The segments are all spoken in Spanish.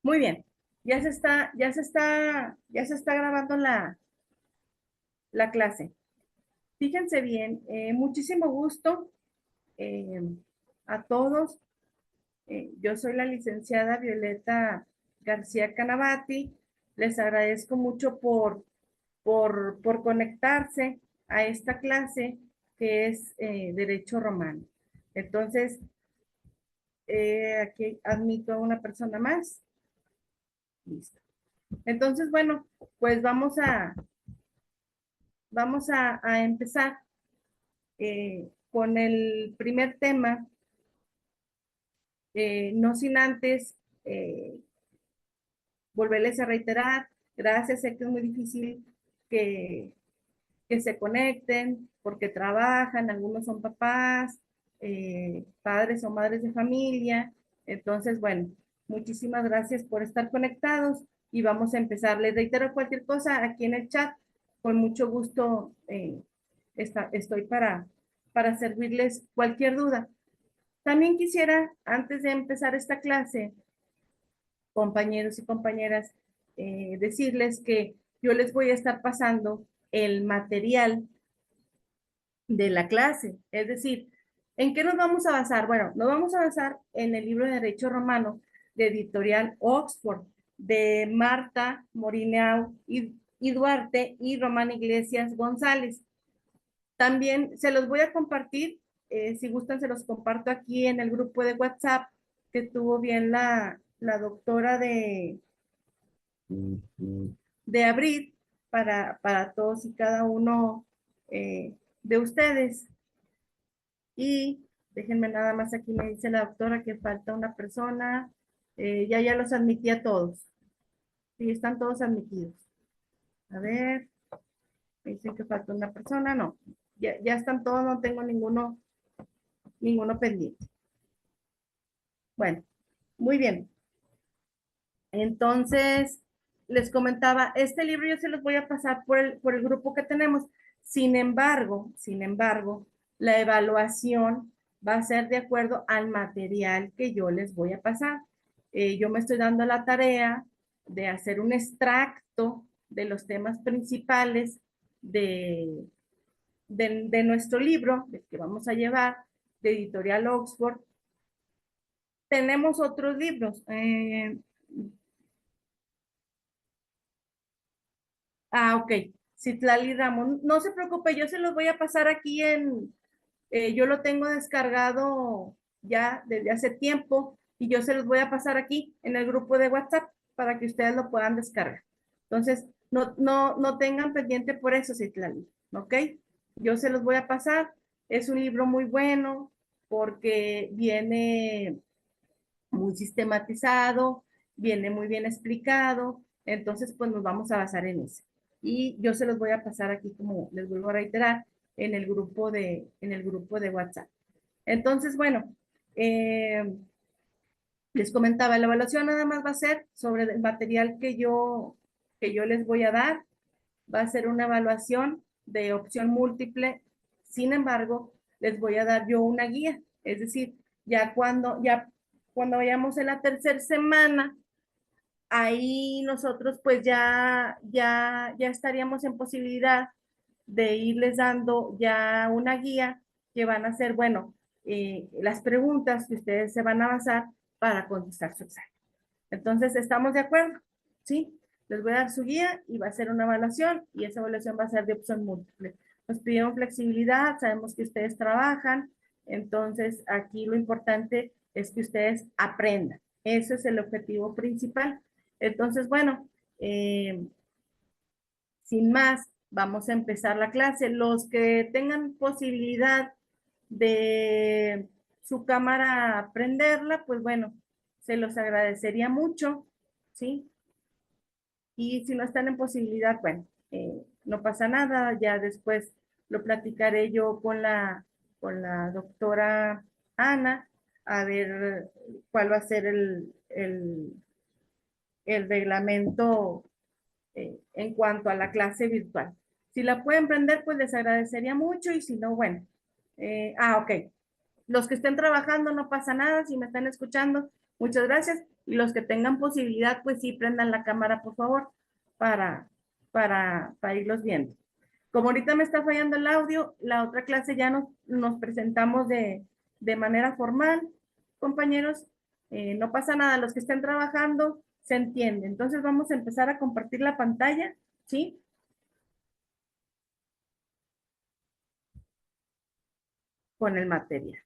Muy bien. Ya se está grabando la clase. Fíjense bien, muchísimo gusto eh, a todos. Yo soy la licenciada Violeta García Canavati. Les agradezco mucho por conectarse a esta clase que es Derecho Romano. Entonces, aquí admito a una persona más. Listo. Entonces, bueno, pues vamos a empezar con el primer tema, no sin antes eh, volverles a reiterar, gracias, sé que es muy difícil que, que se conecten porque trabajan, algunos son papás, padres o madres de familia, entonces, bueno, muchísimas gracias por estar conectados y vamos a empezar. Les reitero cualquier cosa aquí en el chat, con mucho gusto estoy para servirles cualquier duda. También quisiera, antes de empezar esta clase, compañeros y compañeras, decirles que yo les voy a estar pasando el material de la clase. Es decir, ¿en qué nos vamos a basar? Bueno, nos vamos a basar en el libro de Derecho Romano de Editorial Oxford, de Marta Morinau y Duarte y Román Iglesias González. También se los voy a compartir, si gustan se los comparto aquí en el grupo de WhatsApp que tuvo bien la doctora de Abril para todos y cada uno de ustedes. Y déjenme nada más, aquí me dice la doctora que falta una persona. Ya los admití a todos. Sí, están todos admitidos. A ver, me dicen que falta una persona. No, ya están todos, no tengo ninguno pendiente. Bueno, muy bien. Entonces, les comentaba, este libro yo se los voy a pasar por el grupo que tenemos. Sin embargo, la evaluación va a ser de acuerdo al material que yo les voy a pasar. Yo me estoy dando la tarea de hacer un extracto de los temas principales de, de nuestro libro, del que vamos a llevar, de Editorial Oxford. Tenemos otros libros. Ok. Citlali Ramón, no se preocupe, yo se los voy a pasar aquí yo lo tengo descargado ya desde hace tiempo y yo se los voy a pasar aquí en el grupo de WhatsApp para que ustedes lo puedan descargar. Entonces, no tengan pendiente por eso, Citlali, ¿ok? Yo se los voy a pasar. Es un libro muy bueno porque viene muy sistematizado, viene muy bien explicado, entonces pues nos vamos a basar en eso. Y yo se los voy a pasar aquí, como les vuelvo a reiterar, en el grupo de WhatsApp. Entonces, bueno, les comentaba, la evaluación nada más va a ser sobre el material que yo les voy a dar, va a ser una evaluación de opción múltiple. Sin embargo, les voy a dar yo una guía, es decir, ya cuando vayamos en la tercera semana, ahí nosotros pues ya estaríamos en posibilidad de irles dando ya una guía que van a ser, bueno, las preguntas que ustedes se van a basar para contestar su examen. Entonces, ¿estamos de acuerdo? ¿Sí? Les voy a dar su guía y va a ser una evaluación y esa evaluación va a ser de opción múltiple. Nos pidieron flexibilidad, sabemos que ustedes trabajan, entonces aquí lo importante es que ustedes aprendan. Ese es el objetivo principal. Entonces, bueno, sin más, vamos a empezar la clase. Los que tengan posibilidad de su cámara prenderla, pues bueno, se los agradecería mucho, ¿sí? Y si no están en posibilidad, bueno, no pasa nada, ya después lo platicaré yo con la doctora Ana, a ver cuál va a ser el reglamento en cuanto a la clase virtual. Si la pueden prender, pues les agradecería mucho y si no, bueno. Ok. Los que estén trabajando no pasa nada, si me están escuchando, Muchas gracias. Y los que tengan posibilidad, pues sí, prendan la cámara, por favor, para, para irlos viendo. Como ahorita me está fallando el audio, la otra clase ya nos presentamos de manera formal, compañeros. No pasa nada, los que estén trabajando se entiende. Entonces vamos a empezar a compartir la pantalla, ¿sí? Con el material.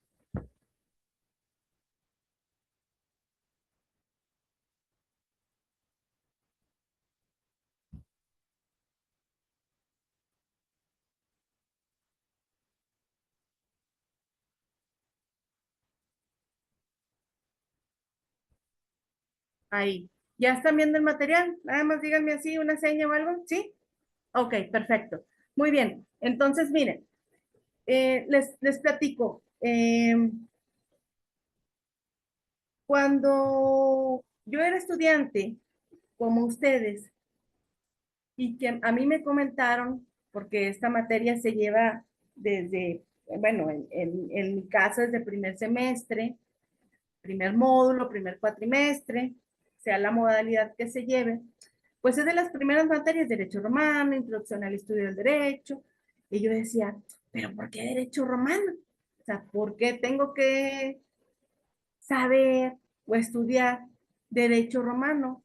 Ahí. ¿Ya están viendo el material? Nada más díganme así, una seña o algo, ¿sí? Ok, perfecto. Muy bien. Entonces, miren, les platico. Cuando yo era estudiante, como ustedes, y que a mí me comentaron, porque esta materia se lleva desde, bueno, en mi caso desde primer semestre, primer módulo, primer cuatrimestre, sea la modalidad que se lleve, pues es de las primeras materias, derecho romano, introducción al estudio del derecho, y yo decía, pero ¿por qué derecho romano? O sea, ¿por qué tengo que saber o estudiar derecho romano?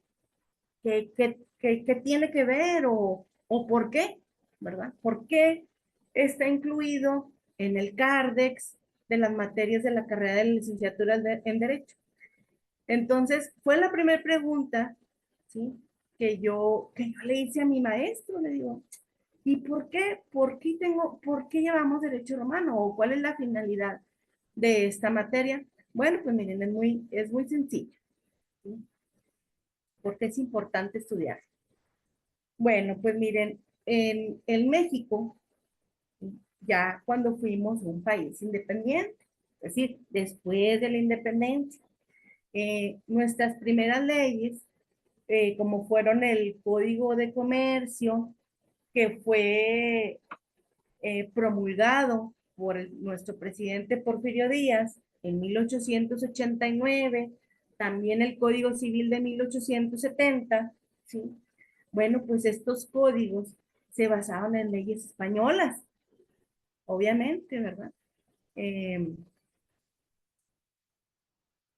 ¿Qué tiene que ver o por qué? ¿Verdad? ¿Por qué está incluido en el CARDEX de las materias de la carrera de licenciatura en Derecho? Entonces, fue la primera pregunta, ¿sí? Que yo le hice a mi maestro, le digo, ¿y por qué? ¿Por qué llevamos derecho romano? ¿O cuál es la finalidad de esta materia? Bueno, pues miren, es muy sencillo, ¿sí? Porque es importante estudiar. Bueno, pues miren, en México, ya cuando fuimos un país independiente, es decir, después de la independencia, nuestras primeras leyes, como fueron el Código de Comercio, que fue promulgado por nuestro presidente Porfirio Díaz en 1889, también el Código Civil de 1870, ¿sí? Bueno, pues estos códigos se basaban en leyes españolas, obviamente, ¿verdad? Eh,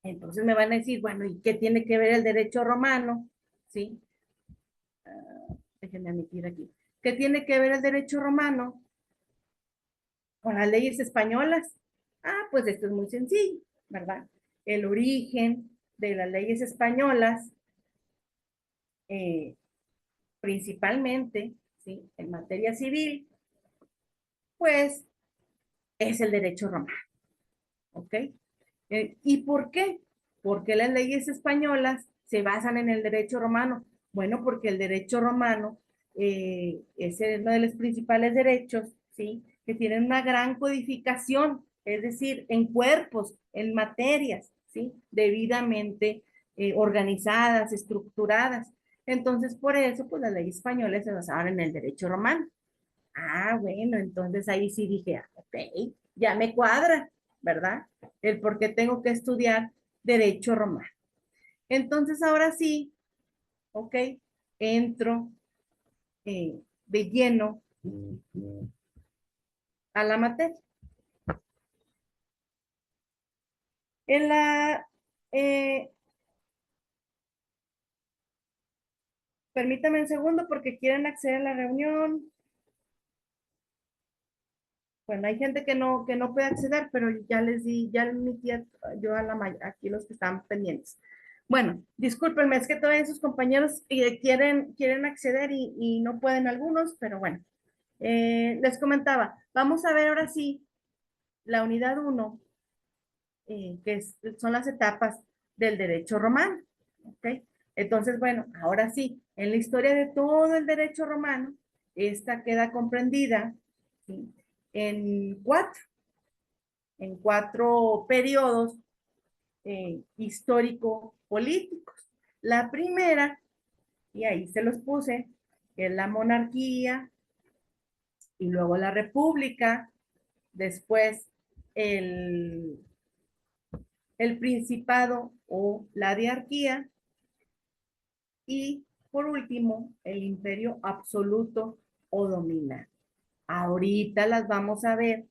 entonces me van a decir, bueno, ¿y qué tiene que ver el derecho romano? ¿Sí? Déjenme admitir aquí. ¿Qué tiene que ver el derecho romano con las leyes españolas? Ah, pues esto es muy sencillo, ¿verdad? El origen de las leyes españolas, eh, principalmente, ¿sí? En materia civil, pues es el derecho romano, ¿ok? ¿Y por qué? Porque las leyes españolas se basan en el derecho romano. Bueno, porque el derecho romano es uno de los principales derechos, ¿sí? Que tienen una gran codificación, es decir, en cuerpos, en materias, ¿sí? Debidamente organizadas, estructuradas. Entonces, por eso, pues las leyes españolas se basaban en el derecho romano. Ah, bueno, entonces ahí sí dije, ah, ok, ya me cuadra, ¿verdad? El por qué tengo que estudiar derecho romano. Entonces ahora sí, ok, entro de lleno a la materia. En la, eh, permítame un segundo porque quieren acceder a la reunión. Bueno, hay gente que no puede acceder, pero ya les di, ya les metí yo a aquí los que están pendientes. Bueno, discúlpenme, es que todavía sus compañeros quieren acceder y no pueden algunos, pero bueno, les comentaba, vamos a ver ahora sí la unidad uno, son las etapas del derecho romano, ¿ok? Entonces, bueno, ahora sí, en la historia de todo el derecho romano, esta queda comprendida, ¿sí? en cuatro en cuatro periodos histórico-políticos. La primera, y ahí se los puse, es la monarquía, y luego la república, después el, el principado o la diarquía y por último el imperio absoluto o dominante. Ahorita las vamos a ver,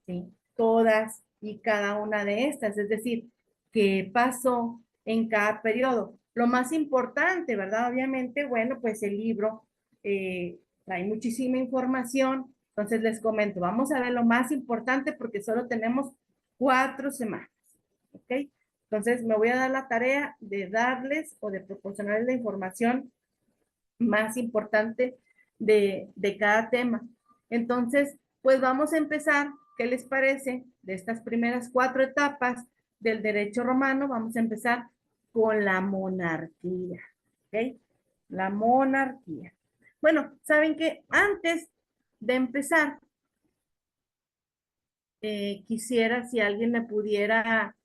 ¿sí? Todas y cada una de estas, es decir, qué pasó en cada periodo. Lo más importante, ¿verdad? Obviamente, bueno, pues el libro trae muchísima información, entonces les comento, vamos a ver lo más importante porque solo tenemos 4 semanas, ¿ok? Entonces me voy a dar la tarea de darles o de proporcionarles la información más importante de cada tema. Entonces, pues vamos a empezar, ¿qué les parece? De estas primeras 4 etapas del derecho romano, vamos a empezar con la monarquía, ¿ok? La monarquía. Bueno, ¿saben qué? Antes de empezar, quisiera si alguien me pudiera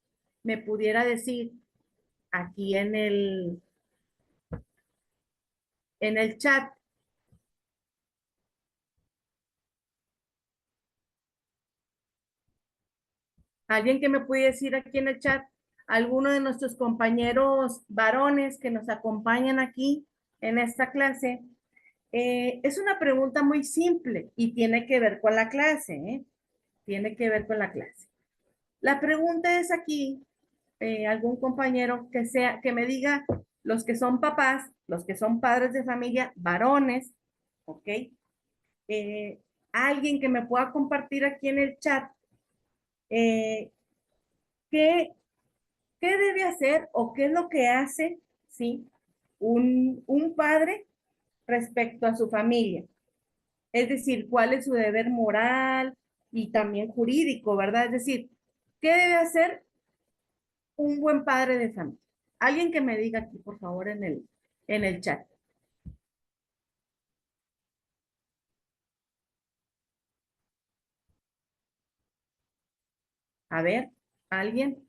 decir aquí en el chat, alguien que me puede decir aquí en el chat, alguno de nuestros compañeros varones que nos acompañan aquí en esta clase. Es una pregunta muy simple y tiene que ver con la clase, ¿eh? Tiene que ver con la clase. La pregunta es aquí, algún compañero que me diga los que son papás, los que son padres de familia, varones, ¿ok? Eh, alguien que me pueda compartir aquí en el chat, eh, ¿qué, ¿qué debe hacer o qué es lo que hace, sí, un padre respecto a su familia? Es decir, cuál es su deber moral y también jurídico, ¿verdad? Es decir, ¿qué debe hacer un buen padre de familia? Alguien que me diga aquí, por favor, en el chat. A ver, alguien,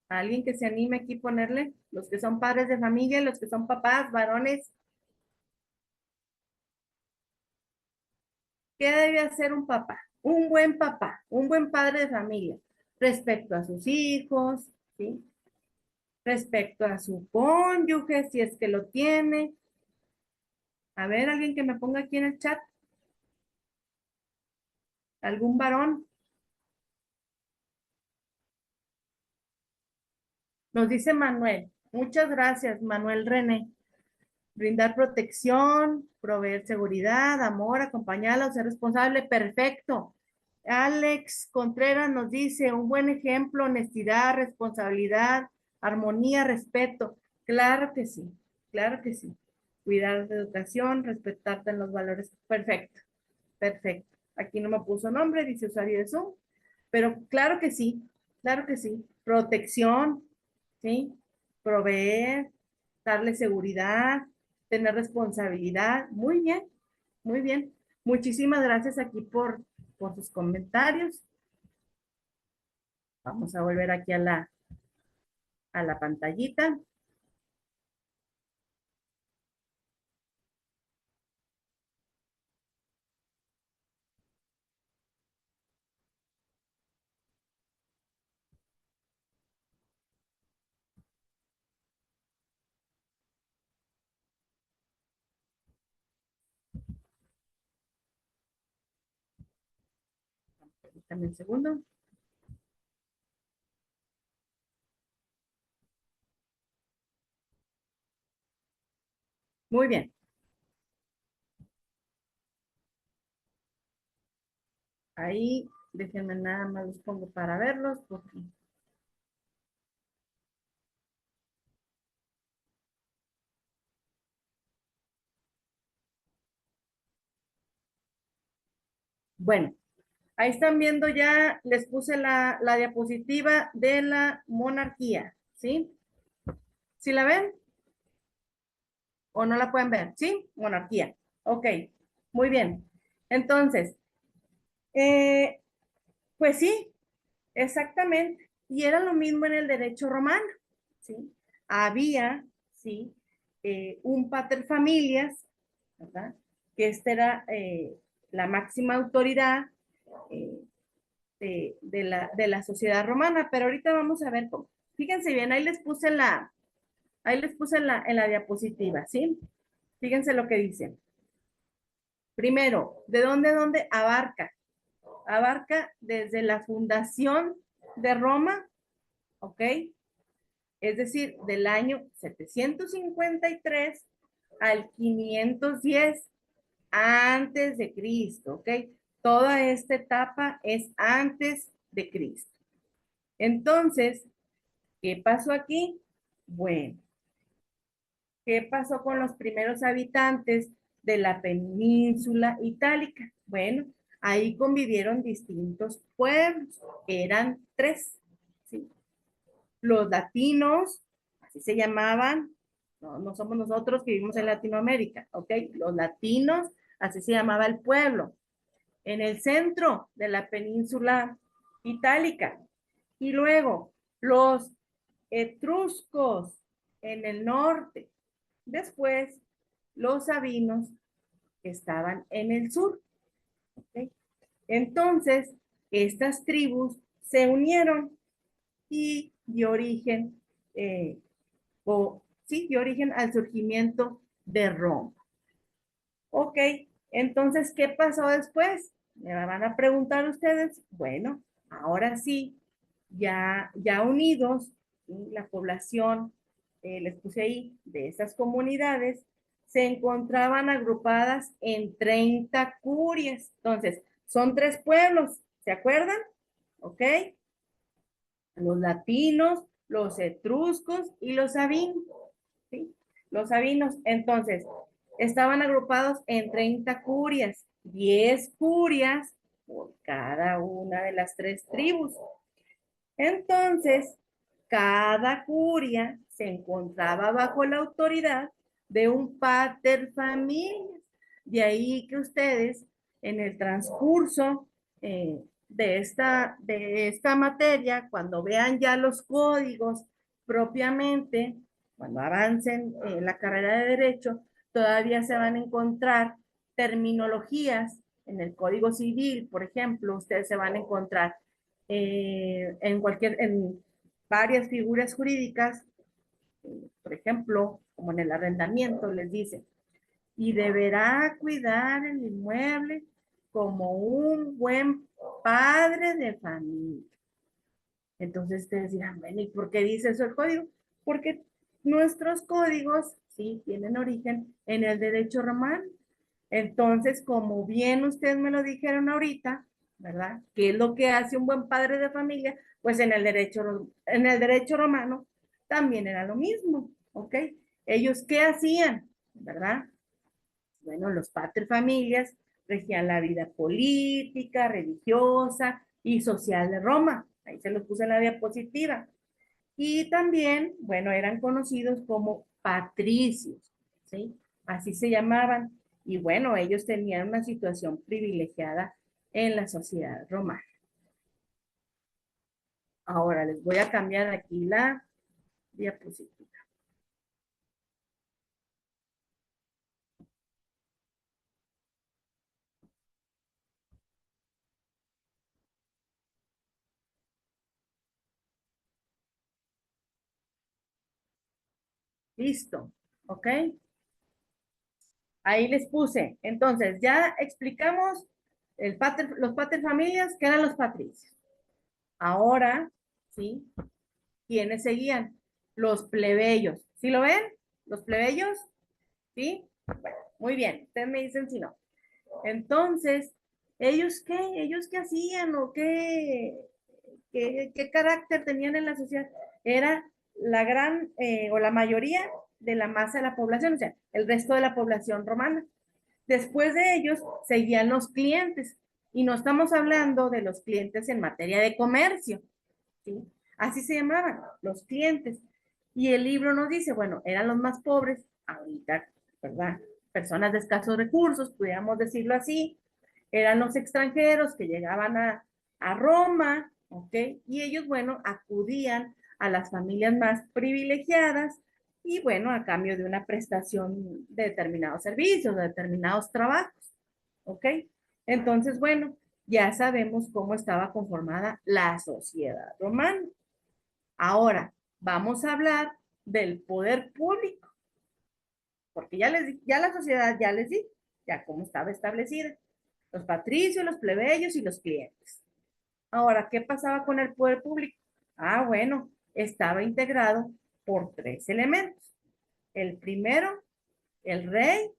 alguien que se anime aquí a ponerle, los que son padres de familia, los que son papás, varones, ¿qué debe hacer un papá, un buen padre de familia respecto a sus hijos, ¿sí? Respecto a su cónyuge, si es que lo tiene? A ver, alguien que me ponga aquí en el chat, algún varón. Nos dice Manuel. Muchas gracias, Manuel René. Brindar protección, proveer seguridad, amor, acompañarla, ser responsable. Perfecto. Alex Contreras nos dice un buen ejemplo, honestidad, responsabilidad, armonía, respeto. Claro que sí, claro que sí. Cuidar de educación, respetarte en los valores. Perfecto, perfecto. Aquí no me puso nombre, dice usuario de Zoom, pero claro que sí. Protección, ¿sí? Proveer, darle seguridad, tener responsabilidad. Muy bien, muy bien. Muchísimas gracias aquí por sus comentarios. Vamos a volver aquí a la pantallita. También un segundo. Muy bien. Ahí, déjenme nada más los pongo para verlos. Porque... Bueno, ahí están viendo ya, les puse la diapositiva de la monarquía, ¿sí? ¿Sí la ven o no la pueden ver? ¿Sí? Monarquía. Ok, muy bien. Entonces, eh, pues sí, exactamente. Y era lo mismo en el derecho romano, ¿sí? Había, ¿sí? Un pater familias, ¿verdad? Que esta era la máxima autoridad de la sociedad romana, pero ahorita vamos a ver cómo. Fíjense bien, ahí les puse en la diapositiva, ¿sí? Fíjense lo que dice. Primero, ¿de dónde abarca? Abarca desde la fundación de Roma, ¿ok? Es decir, del año 753 al 510 antes de Cristo, ¿ok? Toda esta etapa es antes de Cristo. Entonces, ¿qué pasó aquí? Bueno, ¿qué pasó con los primeros habitantes de la península itálica? Bueno, ahí convivieron distintos pueblos, eran tres, ¿sí? Los latinos, así se llamaban, no, no somos nosotros que vivimos en Latinoamérica, ¿ok? Los latinos, así se llamaba el pueblo, en el centro de la península itálica. Y luego los etruscos en el norte. Después los sabinos que estaban en el sur. ¿Okay? Entonces, estas tribus se unieron y dio origen, sí, dio origen al surgimiento de Roma. Ok, entonces, ¿qué pasó después? Me van a preguntar ustedes. Bueno, ahora sí, ya unidos, ¿sí? La población, les puse ahí, de estas comunidades, se encontraban agrupadas en 30 curias. Entonces, son tres pueblos, ¿se acuerdan? ¿Ok? Los latinos, los etruscos y los sabinos. ¿Sí? Los sabinos. Entonces, estaban agrupados en 30 curias, 10 curias por cada una de las tres tribus. Entonces, cada curia se encontraba bajo la autoridad de un pater familias. De ahí que ustedes, en el transcurso de esta materia, cuando vean ya los códigos propiamente, cuando avancen en la carrera de Derecho, todavía se van a encontrar terminologías en el Código Civil, por ejemplo, ustedes se van a encontrar en varias figuras jurídicas, por ejemplo, como en el arrendamiento, les dice, y deberá cuidar el inmueble como un buen padre de familia. Entonces ustedes dirán, bueno, ¿y por qué dice eso el código? Porque nuestros códigos, sí, tienen origen en el derecho romano. Entonces, como bien ustedes me lo dijeron ahorita, ¿verdad? ¿Qué es lo que hace un buen padre de familia? Pues en el derecho romano también era lo mismo, ¿ok? Ellos, ¿qué hacían? ¿Verdad? Bueno, los paterfamilias regían la vida política, religiosa y social de Roma. Ahí se los puse en la diapositiva. Y también, bueno, eran conocidos como patricios, ¿sí? Así se llamaban. Y bueno, ellos tenían una situación privilegiada en la sociedad romana. Ahora les voy a cambiar aquí la diapositiva. Listo, ¿ok? Ahí les puse. Entonces, ya explicamos los paterfamilias, que eran los patricios. Ahora, ¿sí? ¿Quiénes seguían? Los plebeyos. ¿Sí lo ven? Los plebeyos, ¿sí? Bueno, muy bien. Ustedes me dicen si no. Entonces, ¿ellos qué? ¿Ellos qué hacían o qué carácter tenían en la sociedad? Era la gran o la mayoría de la masa de la población, o sea, el resto de la población romana. Después de ellos seguían los clientes, y no estamos hablando de los clientes en materia de comercio, ¿sí? Así se llamaban, los clientes. Y el libro nos dice, bueno, eran los más pobres, ahorita, ¿verdad? Personas de escasos recursos, pudiéramos decirlo así, eran los extranjeros que llegaban a Roma, ¿ok? Y ellos, bueno, acudían a las familias más privilegiadas y, bueno, a cambio de una prestación de determinados servicios, de determinados trabajos, ¿ok? Entonces, bueno, ya sabemos cómo estaba conformada la sociedad romana. Ahora, vamos a hablar del poder público, porque ya la sociedad ya les di, ya cómo estaba establecida. Los patricios, los plebeyos y los clientes. Ahora, ¿qué pasaba con el poder público? Ah, bueno, estaba integrado por tres elementos. El primero, el rey,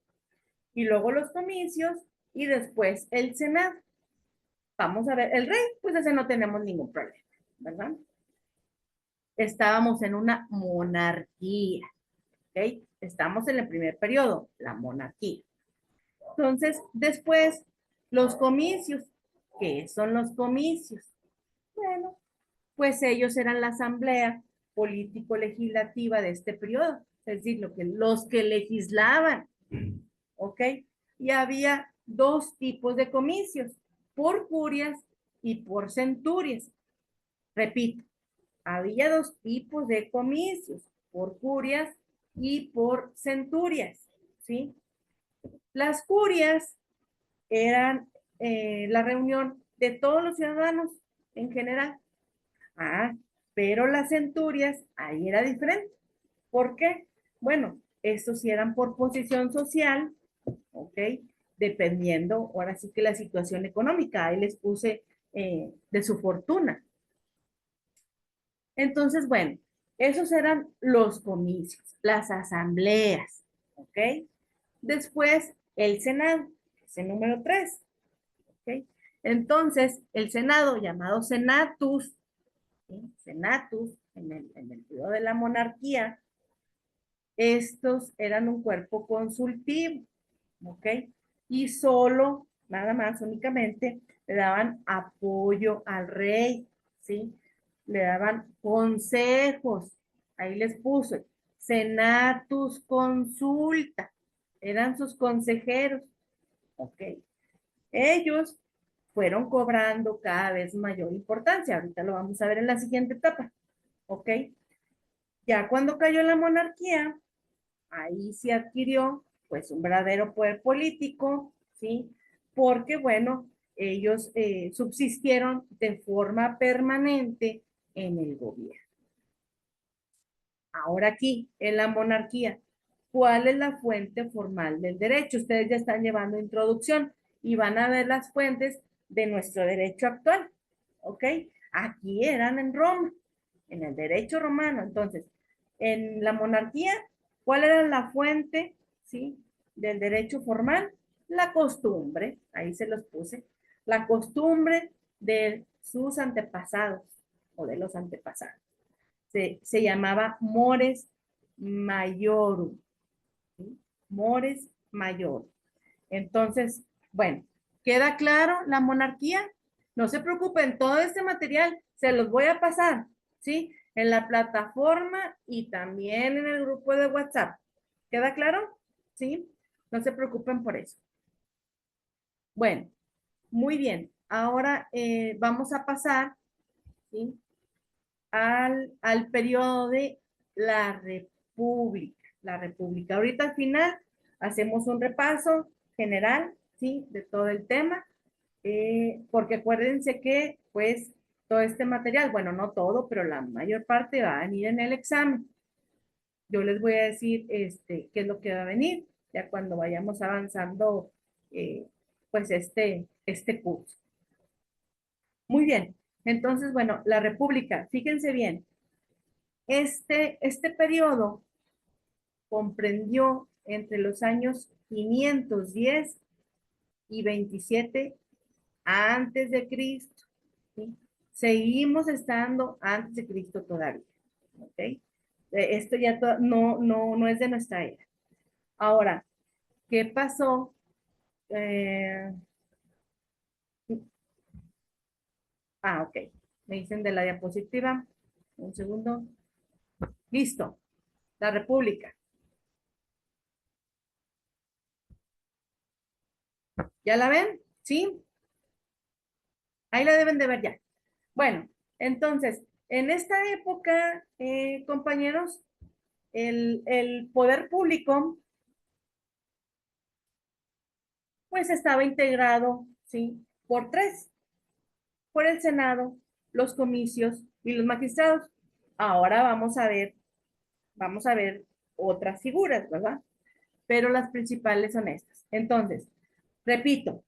y luego los comicios, y después el senado. Vamos a ver, el rey, pues ese no tenemos ningún problema, ¿verdad? Estábamos en una monarquía, ¿ok? Estamos en el primer periodo, la monarquía. Entonces, después, los comicios. ¿Qué son los comicios? Bueno, pues ellos eran la asamblea político-legislativa de este periodo, es decir, los que legislaban, ¿ok? Y había dos tipos de comicios, por curias y por centurias. Repito, había dos tipos de comicios, por curias y por centurias, ¿sí? Las curias eran la reunión de todos los ciudadanos en general. Ah, pero las centurias, ahí era diferente. ¿Por qué? Bueno, estos sí eran por posición social, ¿ok? Dependiendo, ahora sí que la situación económica, ahí les puse de su fortuna. Entonces, bueno, esos eran los comicios, las asambleas, ¿ok? Después, el Senado, es el número 3, ¿ok? Entonces, el Senado, llamado Senatus, ¿sí? Senatus, en el periodo de la monarquía, estos eran un cuerpo consultivo, ¿ok? Y solo, nada más, únicamente, le daban apoyo al rey, ¿sí? Le daban consejos, ahí les puse, senatus consulta, eran sus consejeros, ¿ok? Ellos fueron cobrando cada vez mayor importancia, ahorita lo vamos a ver en la siguiente etapa, ¿ok? Ya cuando cayó la monarquía, ahí se adquirió pues un verdadero poder político, ¿sí? Porque, bueno, ellos subsistieron de forma permanente en el gobierno. Ahora aquí, en la monarquía, ¿cuál es la fuente formal del derecho? Ustedes ya están llevando introducción y van a ver las fuentes de nuestro derecho actual, ¿ok? Aquí eran en Roma, en el derecho romano. Entonces, en la monarquía, ¿cuál era la fuente, sí, del derecho formal? La costumbre, ahí se los puse, la costumbre de sus antepasados o de los antepasados. Se llamaba Mores Majorum, ¿sí? Mores Majorum. Entonces, bueno, ¿queda claro la monarquía? No se preocupen, todo este material se los voy a pasar, ¿sí? En la plataforma y también en el grupo de WhatsApp. ¿Queda claro? ¿Sí? No se preocupen por eso. Bueno, muy bien. Ahora vamos a pasar, ¿sí? Al periodo de la República. La República. Ahorita al final hacemos un repaso general, ¿sí? De todo el tema, porque acuérdense que, pues, todo este material, bueno, no todo, pero la mayor parte va a venir en el examen. Yo les voy a decir, qué es lo que va a venir, ya cuando vayamos avanzando, eh, pues, este curso. Muy bien. Entonces, bueno, la República, fíjense bien, este periodo comprendió entre los años 510 y 27 antes de Cristo, ¿sí? Seguimos estando antes de Cristo todavía, ¿ok? Esto ya no es de nuestra era. Ahora, ¿qué pasó? Eh, ok. Me dicen de la diapositiva. Un segundo. Listo. La República. ¿Ya la ven? ¿Sí? Ahí la deben de ver ya. Bueno, entonces, en esta época, compañeros, el poder público, pues estaba integrado, ¿sí? Por tres. por el Senado, los comicios y los magistrados. Ahora vamos a ver otras figuras, ¿verdad? Pero las principales son estas. Entonces, repito,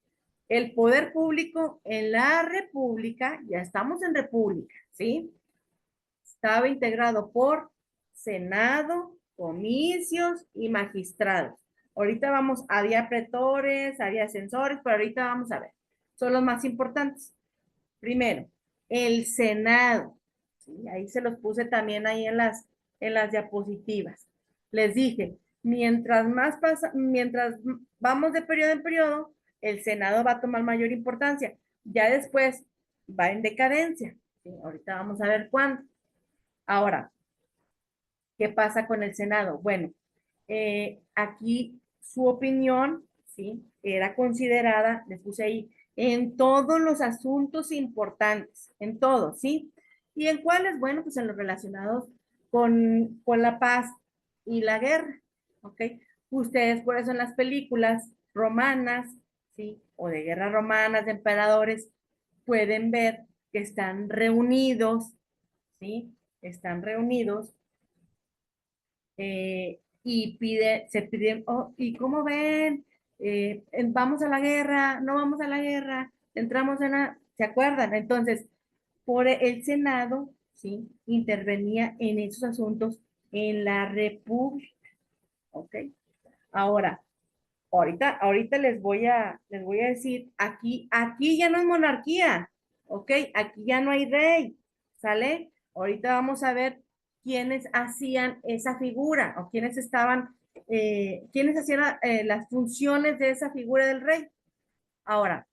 el poder público en la República, ya estamos en República, ¿sí? Estaba integrado por Senado, comicios y magistrados. Ahorita vamos, había pretores, había censores, pero ahorita vamos a ver. Son los más importantes. Primero, el Senado. ¿Sí? Ahí se los puse también ahí en las diapositivas. Les dije, mientras vamos de periodo en periodo, el Senado va a tomar mayor importancia. Ya después va en decadencia. ¿Sí? Ahorita vamos a ver cuándo. Ahora, ¿qué pasa con el Senado? Bueno, aquí su opinión, ¿sí? Era considerada, les puse ahí, en todos los asuntos importantes, en todos, ¿sí? ¿Y en cuáles? Bueno, pues en los relacionados con la paz y la guerra, ¿ok? Ustedes por eso en las películas romanas, ¿sí? O de guerras romanas, de emperadores, pueden ver que están reunidos, ¿sí? Están reunidos se piden, oh, ¿y cómo ven? Vamos a la guerra, no vamos a la guerra, entramos en la, ¿se acuerdan? Entonces, por el Senado, ¿sí? Intervenía en esos asuntos en la República, ¿ok? Ahora, ahorita les voy a decir, aquí ya no es monarquía, ¿ok? Aquí ya no hay rey, ¿sale? Ahorita vamos a ver quiénes hacían esa figura o quiénes hacían las funciones de esa figura del rey. Ahora,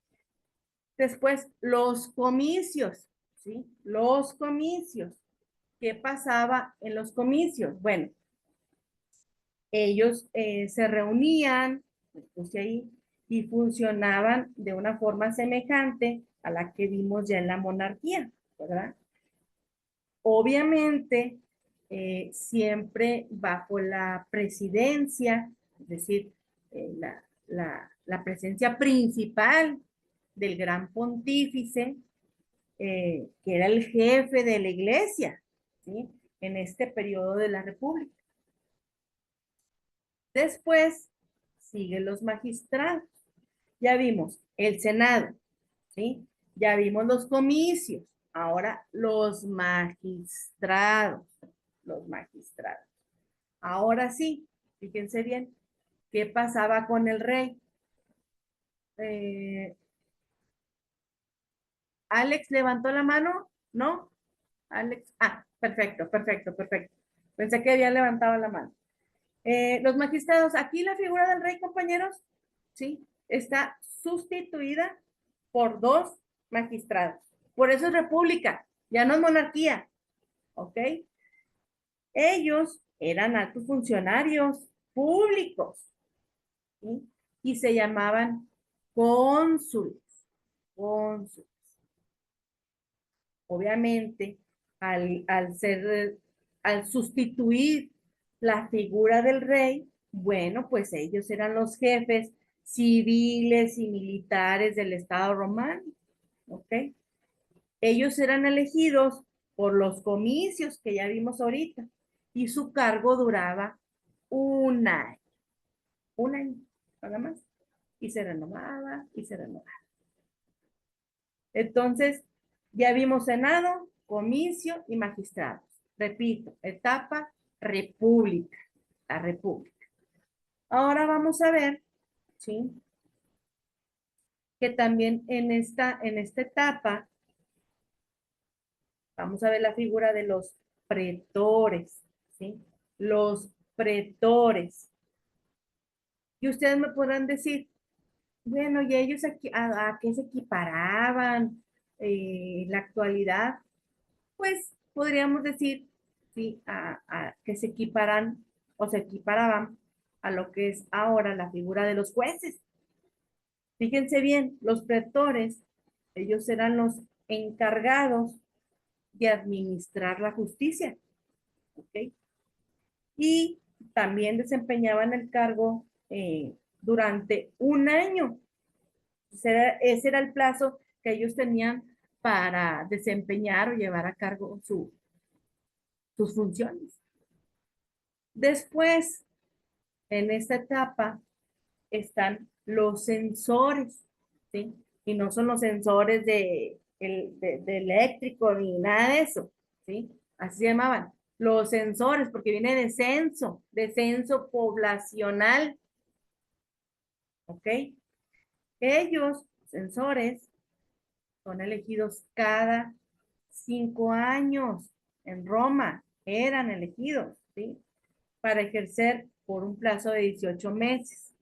después, los comicios, ¿sí? Los comicios. ¿Qué pasaba en los comicios? Bueno, ellos se reunían, los puse ahí, y funcionaban de una forma semejante a la que vimos ya en la monarquía, ¿verdad? Obviamente, siempre bajo la presidencia, es decir, la presencia principal del gran pontífice, que era el jefe de la iglesia, ¿sí? En este periodo de la República. Después siguen los magistrados. Ya vimos el Senado, ¿sí? Ya vimos los comicios. Ahora los magistrados, los magistrados. Ahora sí, fíjense bien, ¿qué pasaba con el rey? Eh, ¿Alex levantó la mano? ¿No? Alex, perfecto, perfecto, perfecto. Pensé que había levantado la mano. Los magistrados, aquí la figura del rey, compañeros, ¿sí? Está sustituida por dos magistrados. Por eso es república, ya no es monarquía, ¿ok? Ellos eran altos funcionarios públicos, ¿sí? Y se llamaban cónsules, cónsules. Obviamente, al sustituir la figura del rey, bueno, pues ellos eran los jefes civiles y militares del Estado romano, ¿ok? Ellos eran elegidos por los comicios que ya vimos ahorita y su cargo duraba un un año, nada más. Y se renovaba y se renovaba. Entonces, ya vimos Senado, comicio y magistrados. Repito, etapa república, la república. Ahora vamos a ver, ¿sí? Que también en esta etapa, vamos a ver la figura de los pretores, ¿sí? Los pretores. Y ustedes me podrán decir, bueno, ¿y ellos a qué se equiparaban en la actualidad? Pues podríamos decir, sí, que se equiparan o se equiparaban a lo que es ahora la figura de los jueces. Fíjense bien, los pretores, ellos eran los encargados de administrar la justicia, ¿ok? Y también desempeñaban el cargo durante un año. Ese era el plazo que ellos tenían para desempeñar o llevar a cargo sus funciones. Después, en esta etapa, están los sensores, ¿sí? Y no son los sensores de eléctrico ni nada de eso, ¿sí? Así se llamaban. Los sensores, porque viene de censo poblacional, ¿ok? Ellos, sensores, son elegidos cada 5 años en Roma, eran elegidos, ¿sí? Para ejercer por un plazo de 18 meses.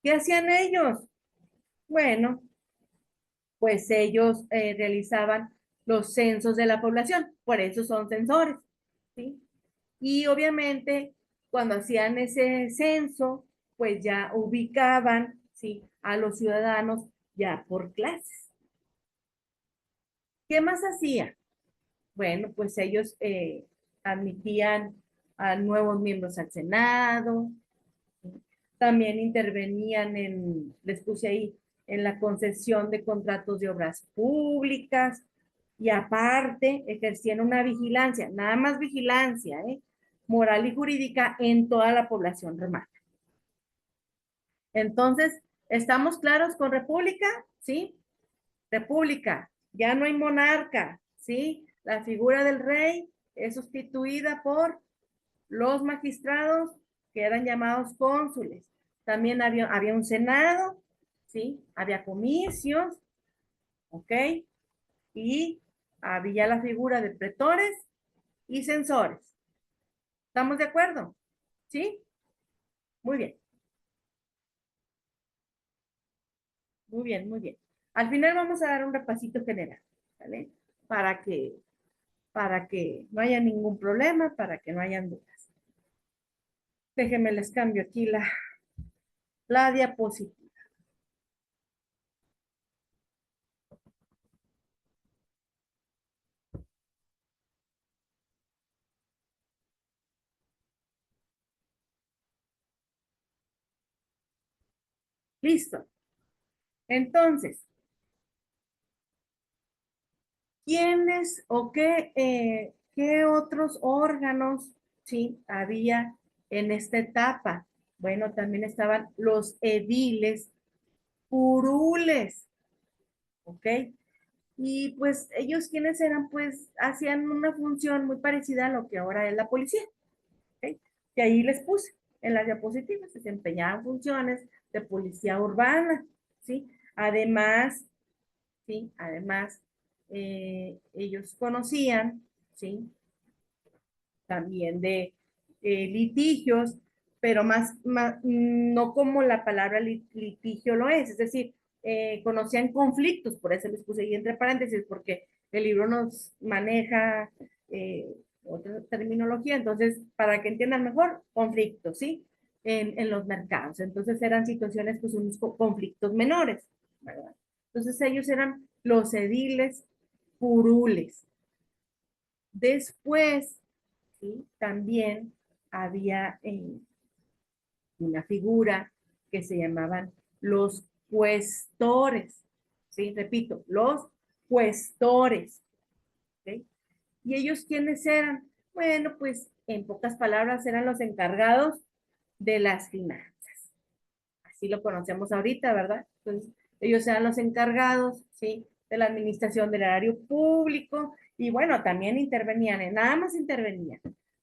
¿Qué hacían ellos? Bueno, pues ellos realizaban los censos de la población, por eso son censores, ¿sí? Y obviamente cuando hacían ese censo, pues ya ubicaban, ¿sí? A los ciudadanos ya por clases. ¿Qué más hacía? Bueno, pues ellos admitían a nuevos miembros al Senado, ¿sí? También intervenían les puse ahí, en la concesión de contratos de obras públicas y aparte ejercían una vigilancia, nada más vigilancia, moral y jurídica en toda la población romana. Entonces, ¿estamos claros con república? ¿Sí? República, ya no hay monarca, ¿sí? La figura del rey es sustituida por los magistrados que eran llamados cónsules. También había un senado, ¿sí? Había comicios, ¿ok? Y había la figura de pretores y censores. ¿Estamos de acuerdo? ¿Sí? Muy bien, muy bien, muy bien. Al final vamos a dar un repasito general, ¿vale? Para que, para que no haya ningún problema, para que no hayan dudas. Déjenme les cambio aquí la diapositiva. Listo. Entonces, ¿quiénes o qué otros órganos, sí, había en esta etapa? Bueno, también estaban los ediles curules, ¿ok? Y pues ellos quienes eran, pues hacían una función muy parecida a lo que ahora es la policía, ¿ok? Y ahí les puse en las diapositivas, desempeñaban funciones de policía urbana, ¿sí? Además, ¿sí? Además, ellos conocían, ¿sí? También de litigios, pero no como la palabra litigio lo es decir, conocían conflictos, por eso les puse ahí entre paréntesis, porque el libro nos maneja otra terminología, entonces, para que entiendan mejor, conflictos, ¿sí? En los mercados. Entonces eran situaciones, pues, unos conflictos menores, ¿verdad? Entonces ellos eran los ediles curules. Después, ¿sí? También había una figura que se llamaban los cuestores, ¿sí? Repito, los cuestores, ¿sí? ¿Y ellos quiénes eran? Bueno, pues en pocas palabras eran los encargados de las finanzas. Así lo conocemos ahorita, ¿verdad? Entonces, ellos eran los encargados, ¿sí? De la administración del erario público y bueno, también intervenían, nada más intervenían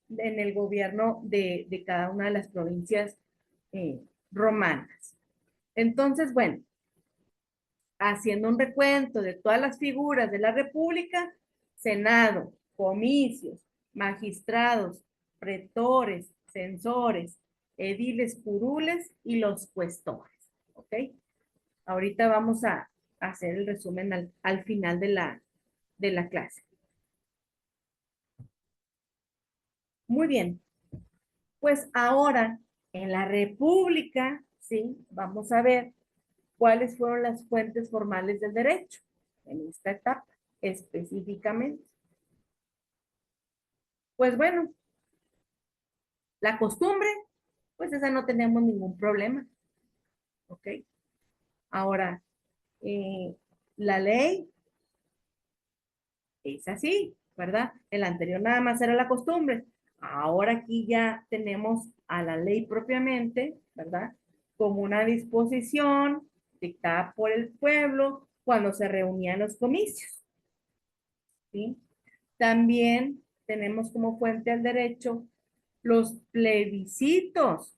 en el gobierno de cada una de las provincias eh, romanas. Entonces, bueno, haciendo un recuento de todas las figuras de la República, Senado, comicios, magistrados, pretores, censores, ediles curules y los cuestores. ¿Ok? Ahorita vamos a hacer el resumen al final de la clase. Muy bien, pues ahora en la República, ¿sí? Vamos a ver cuáles fueron las fuentes formales del derecho en esta etapa específicamente. Pues bueno, la costumbre, pues esa no tenemos ningún problema, ¿ok? Ahora, La ley es así, ¿verdad? El anterior nada más era la costumbre. Ahora aquí ya tenemos a la ley propiamente, ¿verdad? Como una disposición dictada por el pueblo cuando se reunían los comicios, ¿sí? También tenemos como fuente al derecho los plebiscitos.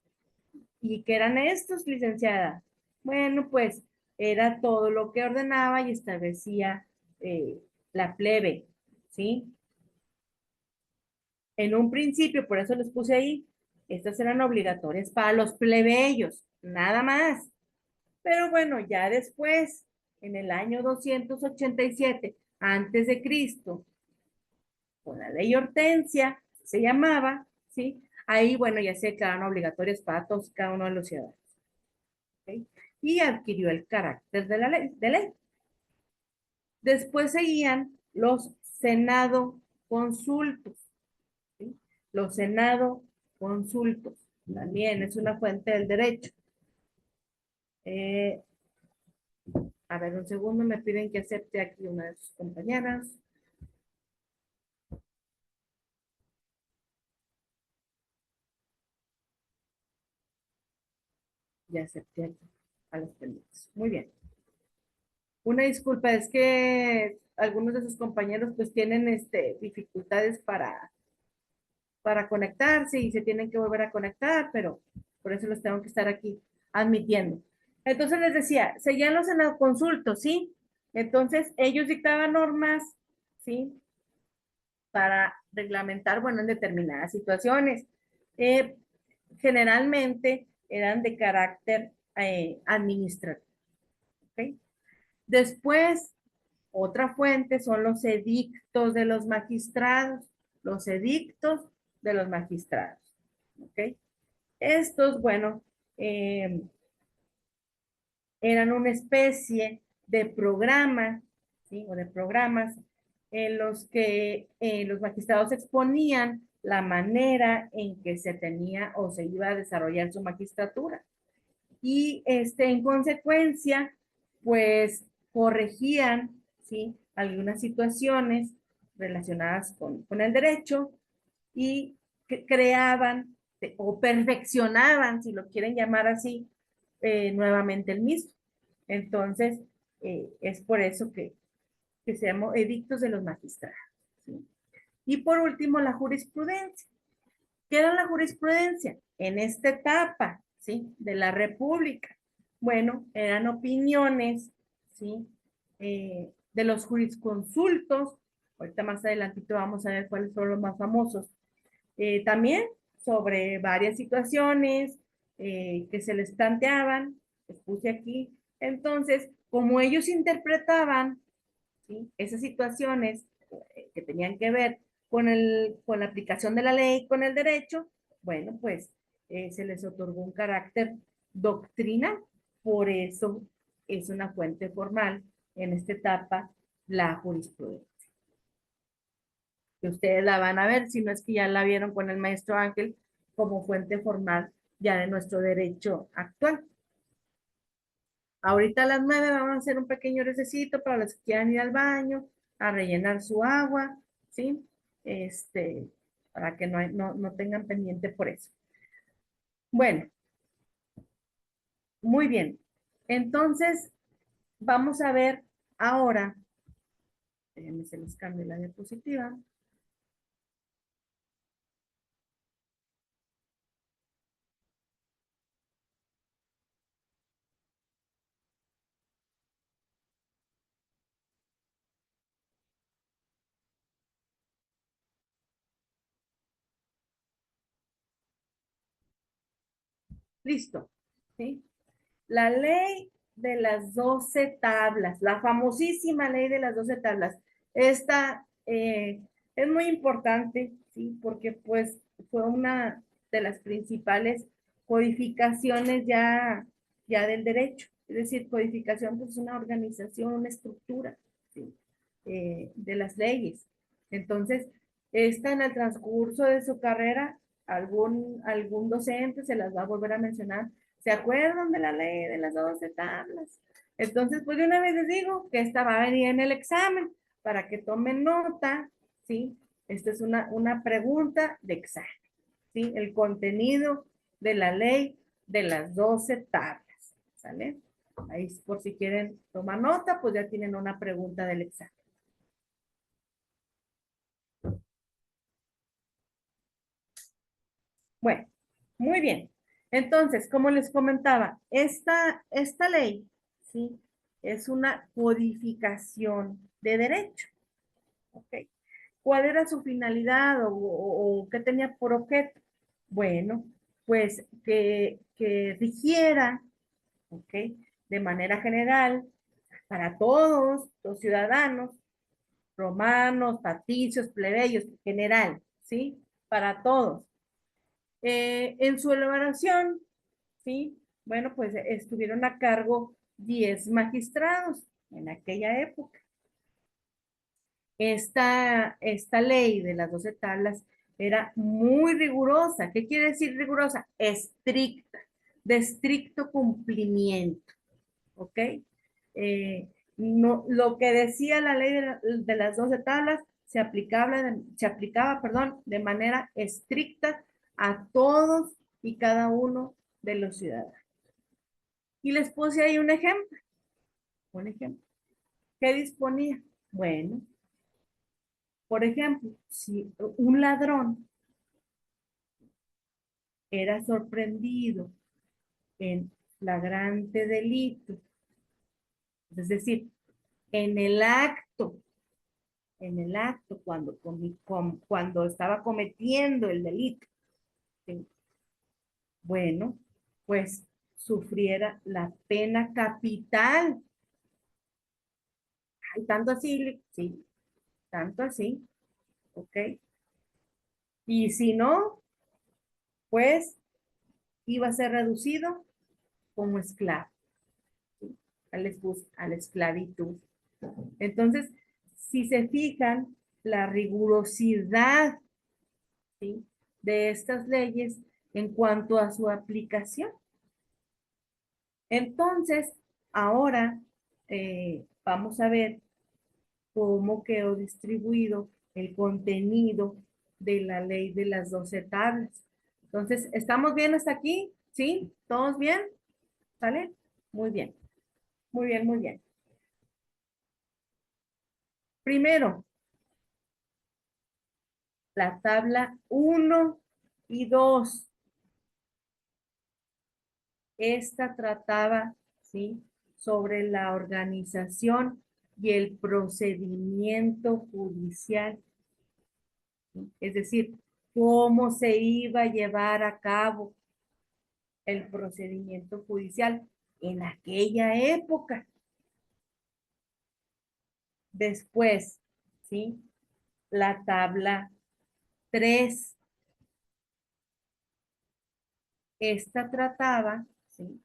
¿Y qué eran estos, licenciada? Bueno, pues era todo lo que ordenaba y establecía la plebe, ¿sí? En un principio, por eso les puse ahí, estas eran obligatorias para los plebeyos, nada más. Pero bueno, ya después, en el año 287 antes de Cristo, con la ley Hortensia, se llamaba, ¿sí? Ahí, bueno, ya se quedaron obligatorias para todos y cada uno de los ciudadanos. ¿Ok? Y adquirió el carácter de la ley. Después seguían los senado consultos, ¿sí? Los senado consultos. También es una fuente del derecho. Eh, a ver, un segundo, me piden que acepte aquí una de sus compañeras. Ya acepté aquí a los pendientes. Muy bien. Una disculpa, es que algunos de sus compañeros pues tienen dificultades para conectarse y se tienen que volver a conectar, pero por eso los tengo que estar aquí admitiendo. Entonces les decía, seguían los consultos, ¿sí? Entonces ellos dictaban normas, ¿sí? Para reglamentar, bueno, en determinadas situaciones. Eh, Generalmente eran de carácter administrativo, ¿ok? Después, otra fuente son los edictos de los magistrados, los edictos de los magistrados, ¿ok? Estos, bueno, eh, eran una especie de programa, ¿sí? O de programas en los que los magistrados exponían la manera en que se tenía o se iba a desarrollar su magistratura. Y en consecuencia, pues corregían, ¿sí? Algunas situaciones relacionadas con el derecho y creaban o perfeccionaban, si lo quieren llamar así, nuevamente el mismo. Entonces, es por eso que se llamó edictos de los magistrados, ¿sí? Y por último, la jurisprudencia. ¿Qué era la jurisprudencia? En esta etapa, ¿sí? De la República. Bueno, eran opiniones, ¿sí? De los jurisconsultos. Ahorita más adelantito vamos a ver cuáles son los más famosos. También sobre varias situaciones que se les planteaban, les puse aquí. Entonces, como ellos interpretaban, ¿sí? Esas situaciones que tenían que ver con la aplicación de la ley, con el derecho, bueno, pues se les otorgó un carácter doctrinal. Por eso es una fuente formal en esta etapa la jurisprudencia. Que ustedes la van a ver, si no es que ya la vieron con el maestro Ángel como fuente formal ya de nuestro derecho actual. Ahorita a las 9 vamos a hacer un pequeño recesito para los que quieran ir al baño, a rellenar su agua, ¿sí? Este, para que no tengan pendiente por eso. Bueno, muy bien. Entonces, vamos a ver ahora, déjenme se les cambie la diapositiva. Listo, ¿sí? La ley de las 12 tablas, la famosísima ley de las 12 tablas. Esta es muy importante, ¿sí? Porque pues fue una de las principales codificaciones ya del derecho. Es decir, codificación pues, es una organización, una estructura, ¿sí? De las leyes. Entonces, esta en el transcurso de su carrera, algún docente se las va a volver a mencionar. ¿Se acuerdan de la ley de las 12 tablas? Entonces, pues de una vez les digo que esta va a venir en el examen para que tomen nota, ¿sí? Esta es una pregunta de examen, ¿sí? El contenido de la ley de las 12 tablas, ¿sale? Ahí por si quieren tomar nota, pues ya tienen una pregunta del examen. Bueno, muy bien. Entonces, como les comentaba, esta ley, ¿sí? Es una codificación de derecho, ¿ok? ¿Cuál era su finalidad o qué tenía por objeto? Bueno, pues que rigiera, ¿ok? De manera general, para todos los ciudadanos, romanos, patricios, plebeyos, general, ¿sí? Para todos. En su elaboración, ¿sí? Bueno, pues estuvieron a cargo 10 magistrados en aquella época. Esta ley de las 12 tablas era muy rigurosa. ¿Qué quiere decir rigurosa? Estricta, de estricto cumplimiento, ¿ok? No, lo que decía la ley de las 12 tablas se aplicaba, perdón, de manera estricta a todos y cada uno de los ciudadanos. Y les puse ahí un ejemplo, un ejemplo. ¿Qué disponía? Bueno, por ejemplo, si un ladrón era sorprendido en flagrante delito, es decir, en el acto, cuando estaba cometiendo el delito, ¿sí? Bueno, pues sufriera la pena capital. Ay, tanto así, sí, tanto así, ¿ok? Y si no, pues iba a ser reducido como esclavo, ¿sí? A la esclavitud. Entonces, si se fijan, la rigurosidad, ¿sí? De estas leyes en cuanto a su aplicación. Entonces, ahora vamos a ver cómo quedó distribuido el contenido de la ley de las 12 tablas. Entonces, ¿estamos bien hasta aquí? ¿Sí? ¿Todos bien? ¿Sale? Muy bien, muy bien, muy bien. Primero, la tabla 1 y 2. Esta trataba, ¿sí? Sobre la organización y el procedimiento judicial, ¿sí? Es decir, cómo se iba a llevar a cabo el procedimiento judicial en aquella época. Después, ¿sí? La tabla 3. Esta trataba, ¿sí?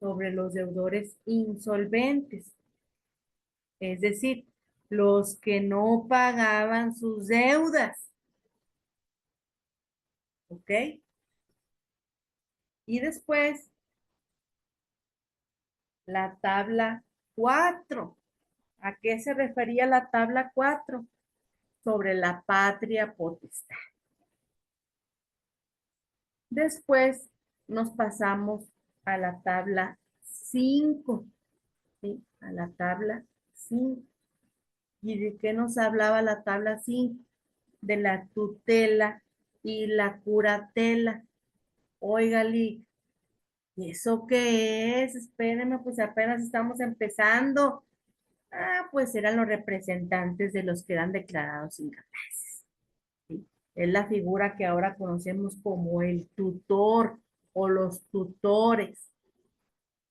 Sobre los deudores insolventes, es decir, los que no pagaban sus deudas, ¿ok? Y después, la tabla 4. ¿A qué se refería la tabla 4? Sobre la patria potestad. Después nos pasamos a la tabla 5, ¿sí? A la tabla 5. ¿Y de qué nos hablaba la tabla 5? De la tutela y la curatela. Oiga, Lee, ¿y eso qué es? Espérenme, pues apenas estamos empezando. Ah, pues eran los representantes de los que eran declarados incapaces, ¿sí? Es la figura que ahora conocemos como el tutor o los tutores,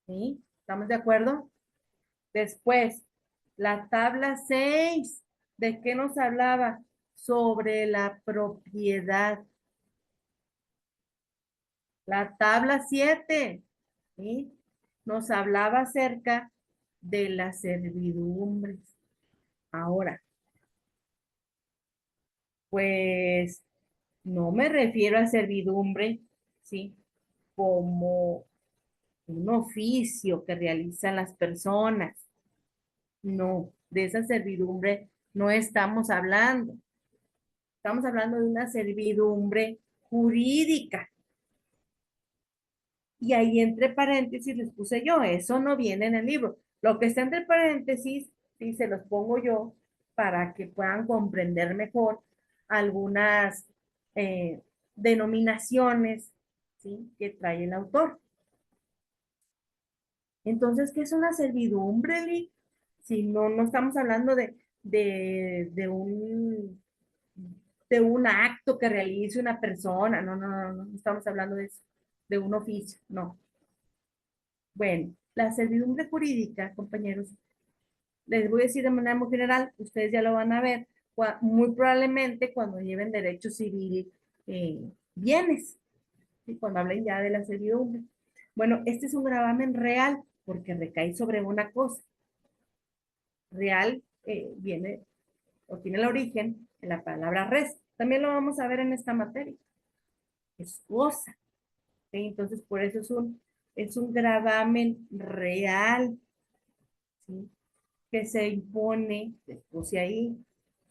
¿sí? ¿Estamos de acuerdo? Después, la tabla 6. ¿De qué nos hablaba? Sobre la propiedad. La tabla 7, ¿sí? Nos hablaba acerca de las servidumbres. Ahora, pues no me refiero a servidumbre, ¿sí? Como un oficio que realizan las personas. No, de esa servidumbre no estamos hablando. Estamos hablando de una servidumbre jurídica. Y ahí entre paréntesis les puse yo, eso no viene en el libro. Lo que está entre paréntesis, sí, se los pongo yo para que puedan comprender mejor algunas denominaciones, ¿sí?, que trae el autor. Entonces, ¿qué es una servidumbre, Lee? Si no estamos hablando de un acto que realice una persona, no estamos hablando de eso, de un oficio, no. Bueno, la servidumbre jurídica, compañeros, les voy a decir de manera muy general, ustedes ya lo van a ver, muy probablemente cuando lleven derecho civil bienes, ¿sí?, cuando hablen ya de la servidumbre. Bueno, este es un gravamen real porque recae sobre una cosa. Real viene o tiene el origen en la palabra res. También lo vamos a ver en esta materia. Es cosa. ¿Sí? Entonces, por eso es un gravamen real, ¿sí?, que se impone, después de ahí,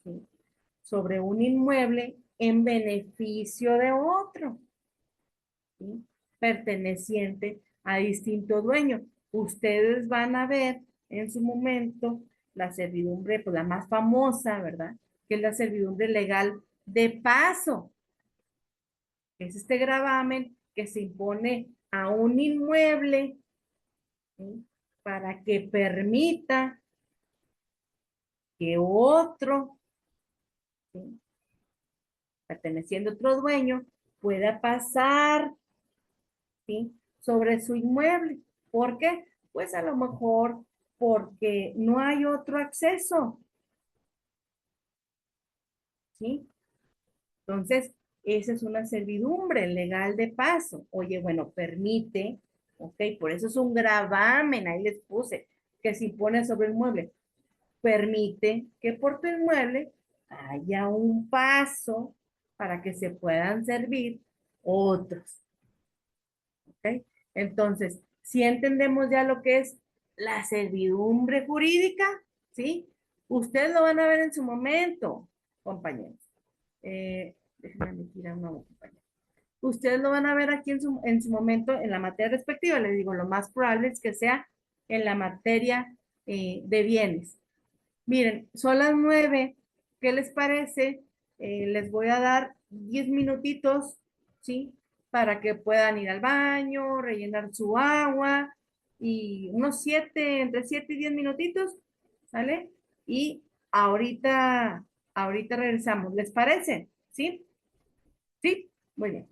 ¿sí?, sobre un inmueble en beneficio de otro, ¿sí?, perteneciente a distinto dueño. Ustedes van a ver en su momento la servidumbre, pues la más famosa, ¿verdad?, que es la servidumbre legal de paso. Es este gravamen que se impone a un inmueble, ¿sí?, para que permita que otro, ¿sí?, perteneciendo a otro dueño, pueda pasar, ¿sí?, sobre su inmueble. ¿Por qué? Pues a lo mejor porque no hay otro acceso, ¿sí? Entonces, esa es una servidumbre legal de paso. Oye, bueno, permite, ok, por eso es un gravamen, ahí les puse, que se impone sobre el mueble. Permite que por tu inmueble haya un paso para que se puedan servir otros. ¿Ok? Entonces, si entendemos ya lo que es la servidumbre jurídica, ¿sí? Ustedes lo van a ver en su momento, compañeros. Déjenme tirar una compañera. Ustedes lo van a ver aquí en su momento en la materia respectiva. Les digo, lo más probable es que sea en la materia de bienes. Miren, son las 9. ¿Qué les parece? Les voy a dar 10 minutitos, ¿sí? Para que puedan ir al baño, rellenar su agua y unos 7, entre 7 y 10 minutitos, ¿sale? Y ahorita regresamos. ¿Les parece? ¿Sí? ¿Sí? Muy bien.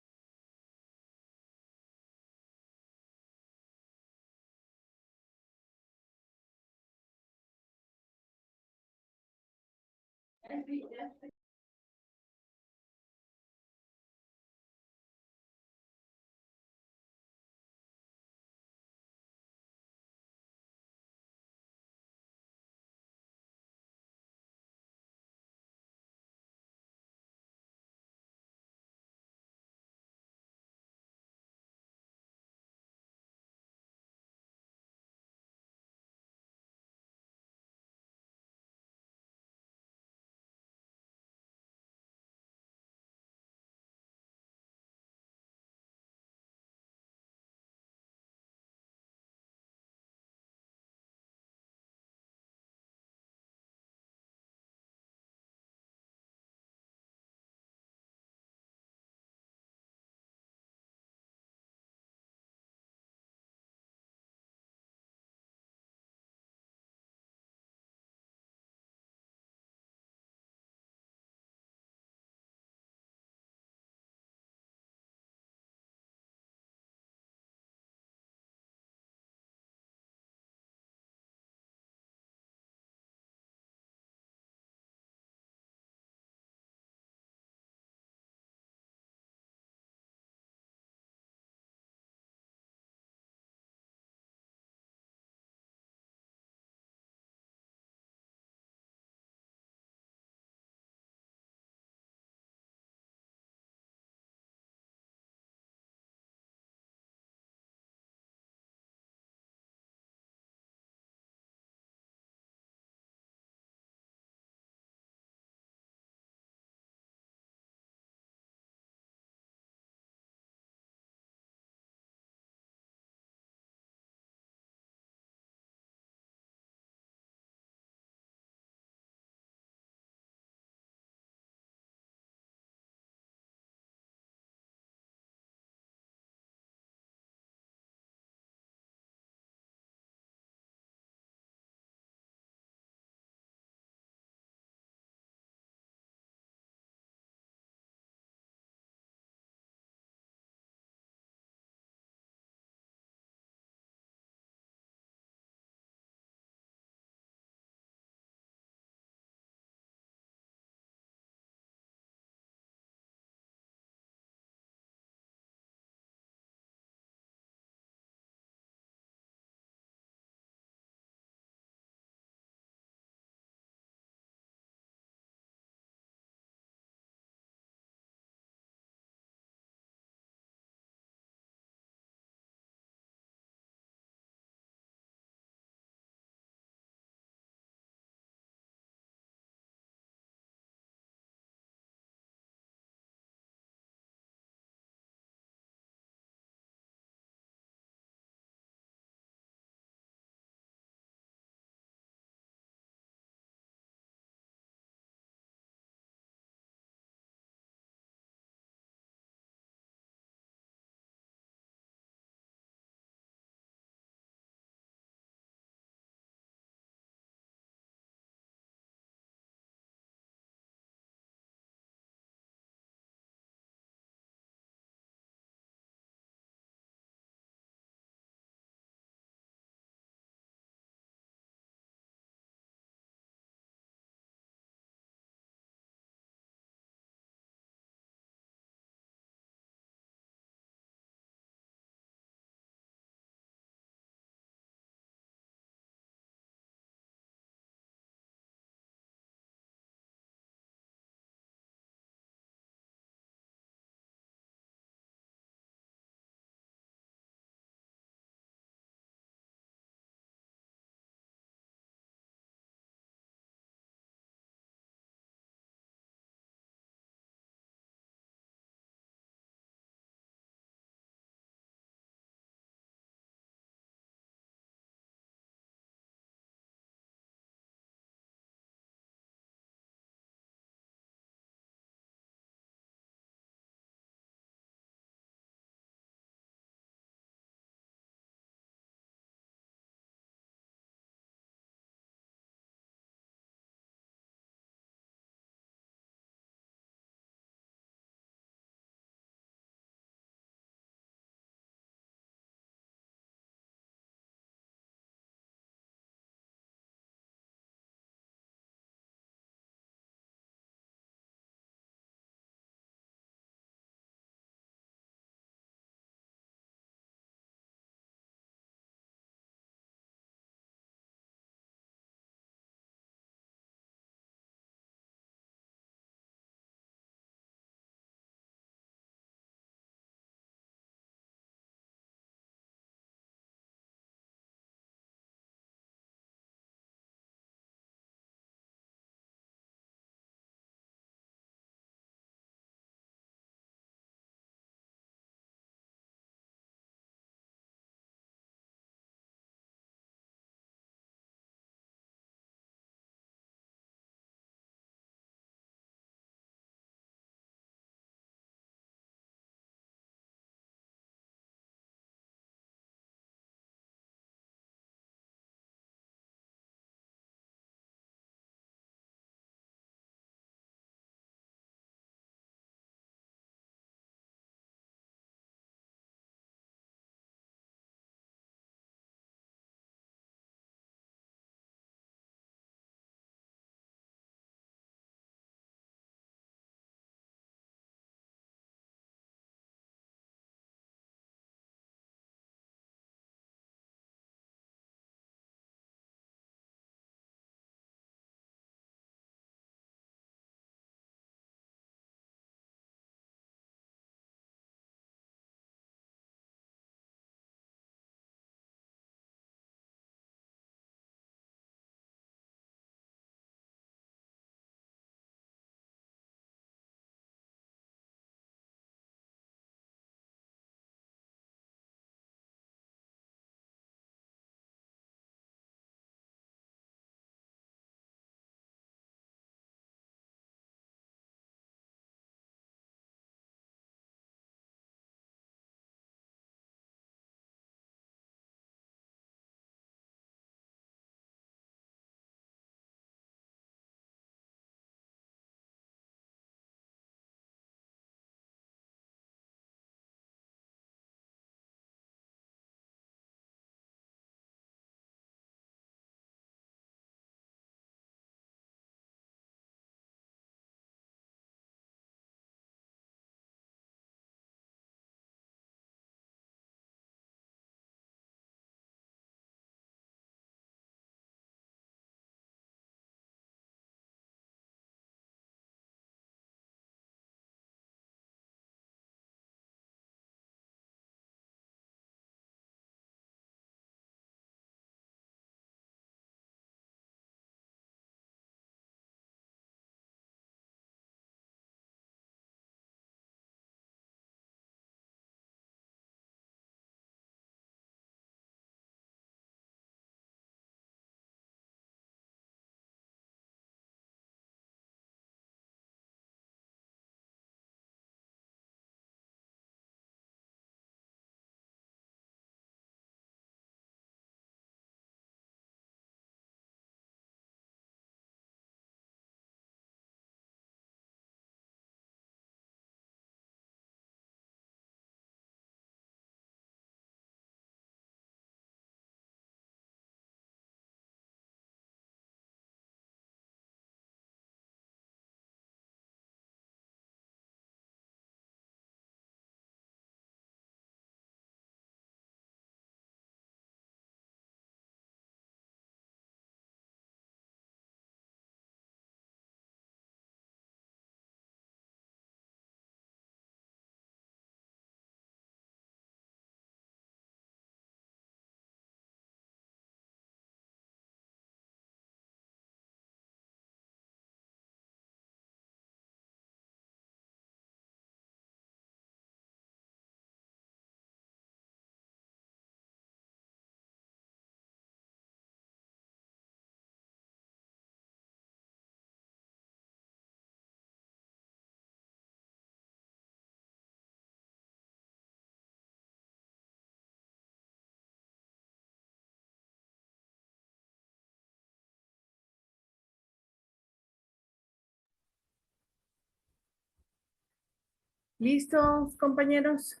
¿Listos, compañeros?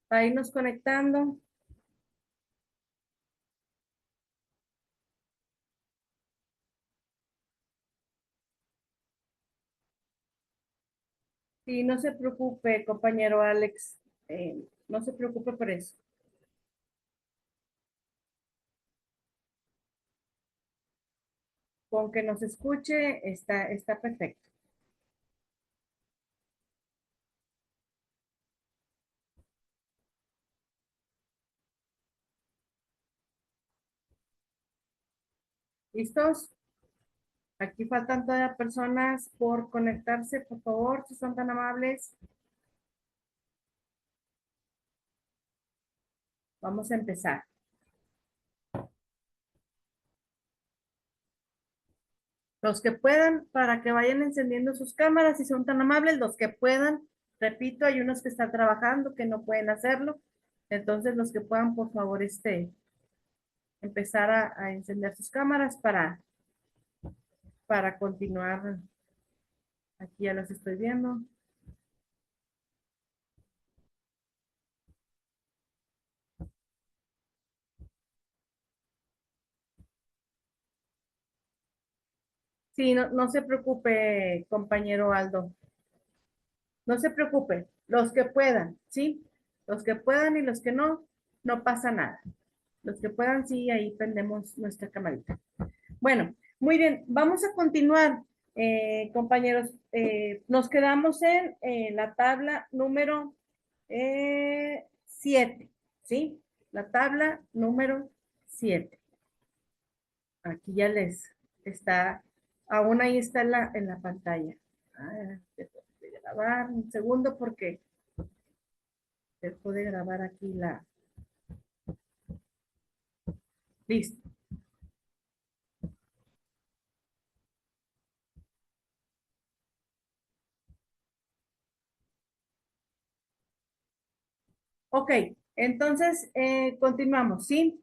Para irnos conectando. Sí, no se preocupe, compañero Alex. No se preocupe por eso. Con que nos escuche, está perfecto. ¿Listos? Aquí faltan todavía personas por conectarse, por favor, si son tan amables. Vamos a empezar. Los que puedan, para que vayan encendiendo sus cámaras, si son tan amables, los que puedan. Repito, hay unos que están trabajando, que no pueden hacerlo. Entonces, los que puedan, por favor, empezar a encender sus cámaras para continuar. Aquí ya las estoy viendo. Sí, no se preocupe, compañero Aldo. No se preocupe, los que puedan, ¿sí? Los que puedan y los que no, no pasa nada. Los que puedan, sí, ahí prendemos nuestra camarita. Bueno, muy bien, vamos a continuar, compañeros. Nos quedamos en la tabla número 7, ¿sí? La tabla número 7. Aquí ya les está, aún ahí está en la pantalla. Dejo de grabar un segundo porque dejo de grabar aquí Listo. Ok, entonces continuamos, ¿sí?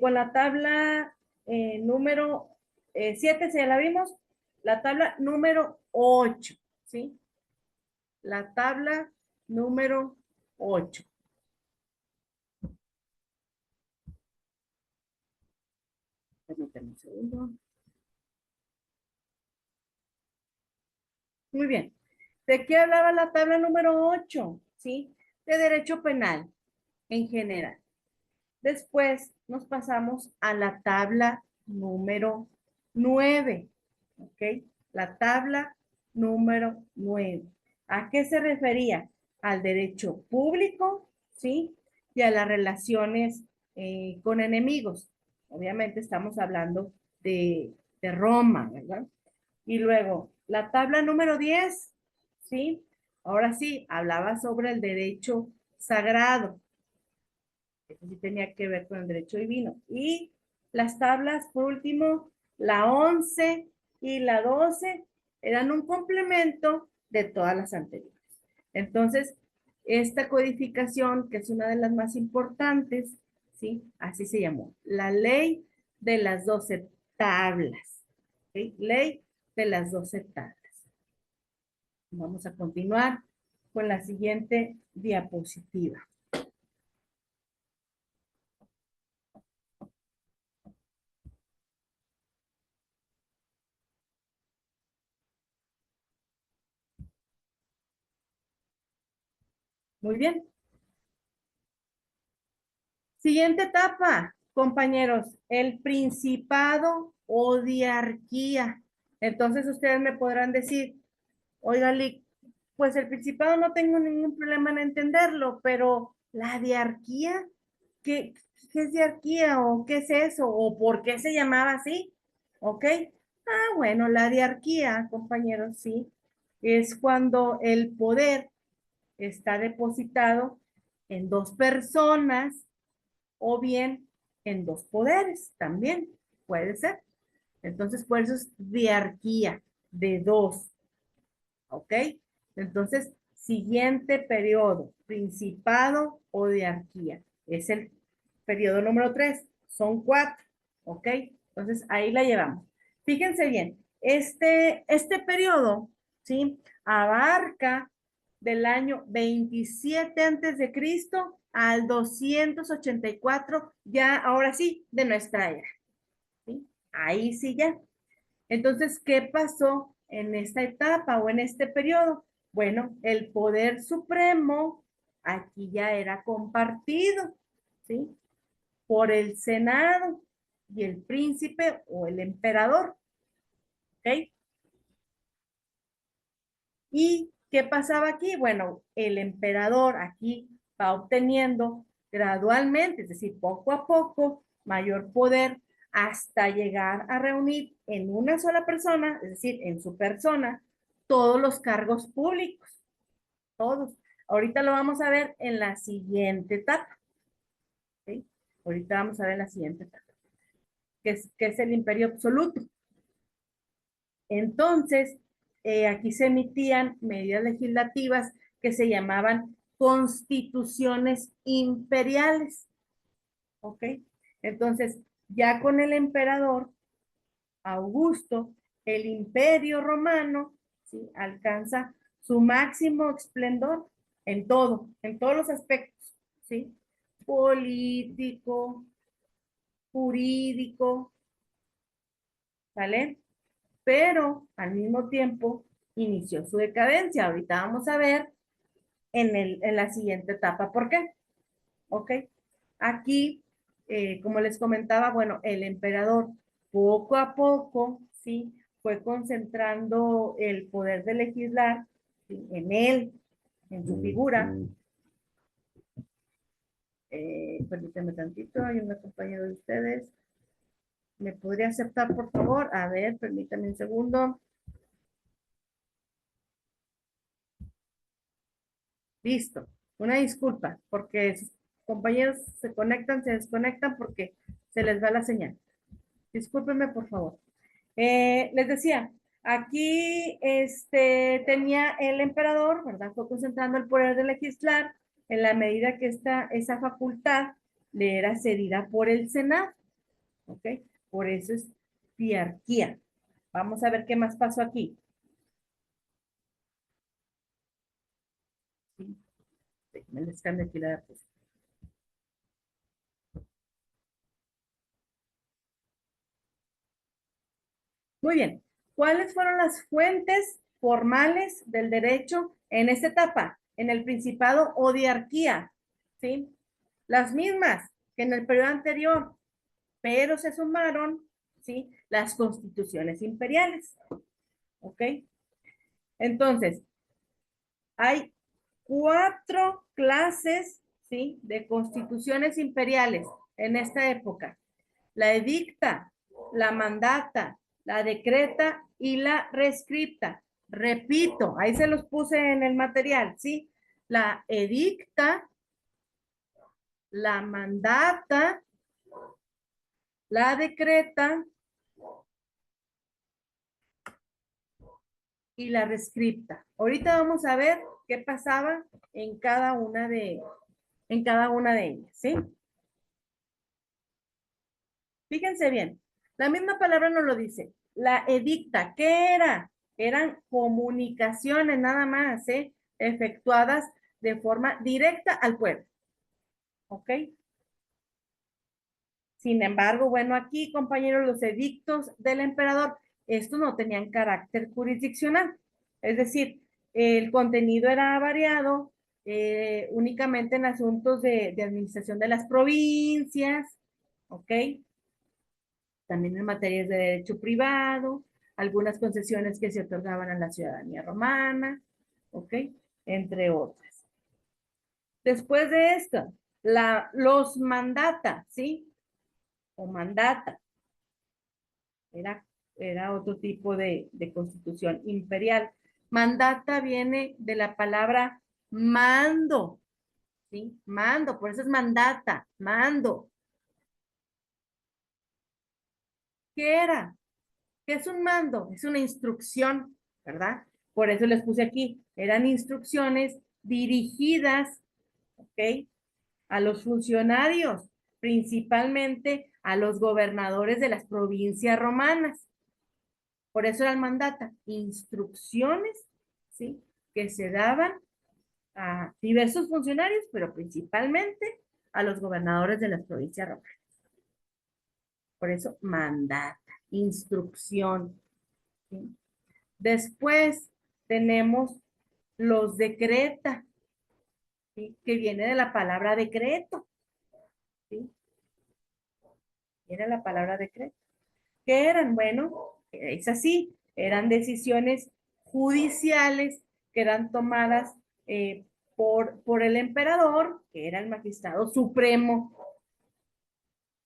Con la tabla número 7, ¿se la vimos? La tabla número 8, ¿sí? La tabla número 8. Permítanme un segundo. Muy bien. ¿De qué hablaba la tabla número 8? ¿Sí? De derecho penal en general. Después nos pasamos a la tabla número 9. ¿Ok? La tabla número 9. ¿A qué se refería? Al derecho público, ¿sí? Y a las relaciones con enemigos. Obviamente estamos hablando de Roma, ¿verdad? Y luego, la tabla número 10, ¿sí? Ahora sí, hablaba sobre el derecho sagrado. Eso sí tenía que ver con el derecho divino. Y las tablas, por último, la 11 y la 12 eran un complemento de todas las anteriores. Entonces, esta codificación, que es una de las más importantes, ¿sí? Así se llamó, la ley de las 12 tablas. ¿Sí? Ley de las 12 tablas. Vamos a continuar con la siguiente diapositiva. Muy bien. Siguiente etapa, compañeros, el principado o diarquía. Entonces ustedes me podrán decir, oiga, pues el principado no tengo ningún problema en entenderlo, pero la diarquía, ¿qué, qué es diarquía o qué es eso o por qué se llamaba así? ¿Ok? Bueno, la diarquía, compañeros, sí, es cuando el poder está depositado en dos personas o bien en dos poderes, también puede ser. Entonces, por eso es diarquía de dos, ¿ok? Entonces, siguiente periodo, principado o diarquía, es el periodo número 3, son 4, ¿ok? Entonces, ahí la llevamos. Fíjense bien, Este periodo, ¿sí? Abarca del año 27 antes de Cristo al 284, ya ahora sí, de nuestra era, ¿sí? Ahí sí ya. Entonces, ¿qué pasó en esta etapa o en este periodo? Bueno, el poder supremo aquí ya era compartido, ¿sí? Por el Senado y el príncipe o el emperador, ¿ok? ¿Y qué pasaba aquí? Bueno, el emperador aquí va obteniendo gradualmente, es decir, poco a poco, mayor poder hasta llegar a reunir en una sola persona, es decir, en su persona, todos los cargos públicos, todos. Ahorita lo vamos a ver en la siguiente etapa, ¿sí? Ahorita vamos a ver la siguiente etapa, que es el imperio absoluto. Entonces, aquí se emitían medidas legislativas que se llamaban constituciones imperiales, ¿ok? Entonces, ya con el emperador Augusto, el imperio romano, ¿sí? Alcanza su máximo esplendor en todos los aspectos, ¿sí? Político, jurídico, ¿vale? Pero al mismo tiempo inició su decadencia. Ahorita vamos a ver en la siguiente etapa. ¿Por qué? ¿Ok? Aquí, como les comentaba, bueno, el emperador poco a poco, ¿sí? Fue concentrando el poder de legislar, ¿sí? En él, en su figura. Permítanme tantito, hay una compañera de ustedes. ¿Me podría aceptar, por favor? A ver, permítanme un segundo. Listo. Una disculpa, porque sus compañeros se conectan, se desconectan porque se les va la señal. Discúlpenme, por favor. Les decía, aquí tenía el emperador, ¿verdad? Fue concentrando el poder de legislar en la medida que esa facultad le era cedida por el Senado, ¿ok? Por eso es diarquía. Vamos a ver qué más pasó aquí. Sí, me les cambio aquí la pues. Muy bien. ¿Cuáles fueron las fuentes formales del derecho en esta etapa? En el Principado o diarquía, ¿sí? Las mismas que en el periodo anterior, pero se sumaron, ¿sí? Las constituciones imperiales, ¿ok? Entonces, hay 4 clases, ¿sí? De constituciones imperiales en esta época. La edicta, la mandata, la decreta y la rescripta. Repito, ahí se los puse en el material, ¿sí? La edicta, la mandata, la decreta y la rescripta. Ahorita vamos a ver qué pasaba en cada una de ellas, ¿sí? Fíjense bien, la misma palabra nos lo dice. La edicta, ¿qué era? Eran comunicaciones nada más, ¿eh? Efectuadas de forma directa al pueblo, ¿ok? Sin embargo, bueno, aquí, compañeros, los edictos del emperador, estos no tenían carácter jurisdiccional. Es decir, el contenido era variado únicamente en asuntos de administración de las provincias, ¿ok? También en materias de derecho privado, algunas concesiones que se otorgaban a la ciudadanía romana, ¿ok? Entre otras. Después de esto, los mandata, ¿sí? O mandata, era, era otro tipo de constitución imperial. Mandata viene de la palabra mando, ¿sí? Mando, por eso es mandata, mando. ¿Qué era? ¿Qué es un mando? Es una instrucción, ¿verdad? Por eso les puse aquí, eran instrucciones dirigidas, ¿ok? A los funcionarios, principalmente a los gobernadores de las provincias romanas. Por eso era el mandata, instrucciones, ¿sí? Que se daban a diversos funcionarios, pero principalmente a los gobernadores de las provincias romanas. Por eso, mandata, instrucción, ¿sí? Después tenemos los decreta, ¿sí? Que viene de la palabra decreto, ¿sí? Viene la palabra decreto. ¿Qué eran? Bueno, es así, eran decisiones judiciales que eran tomadas por el emperador, que era el magistrado supremo,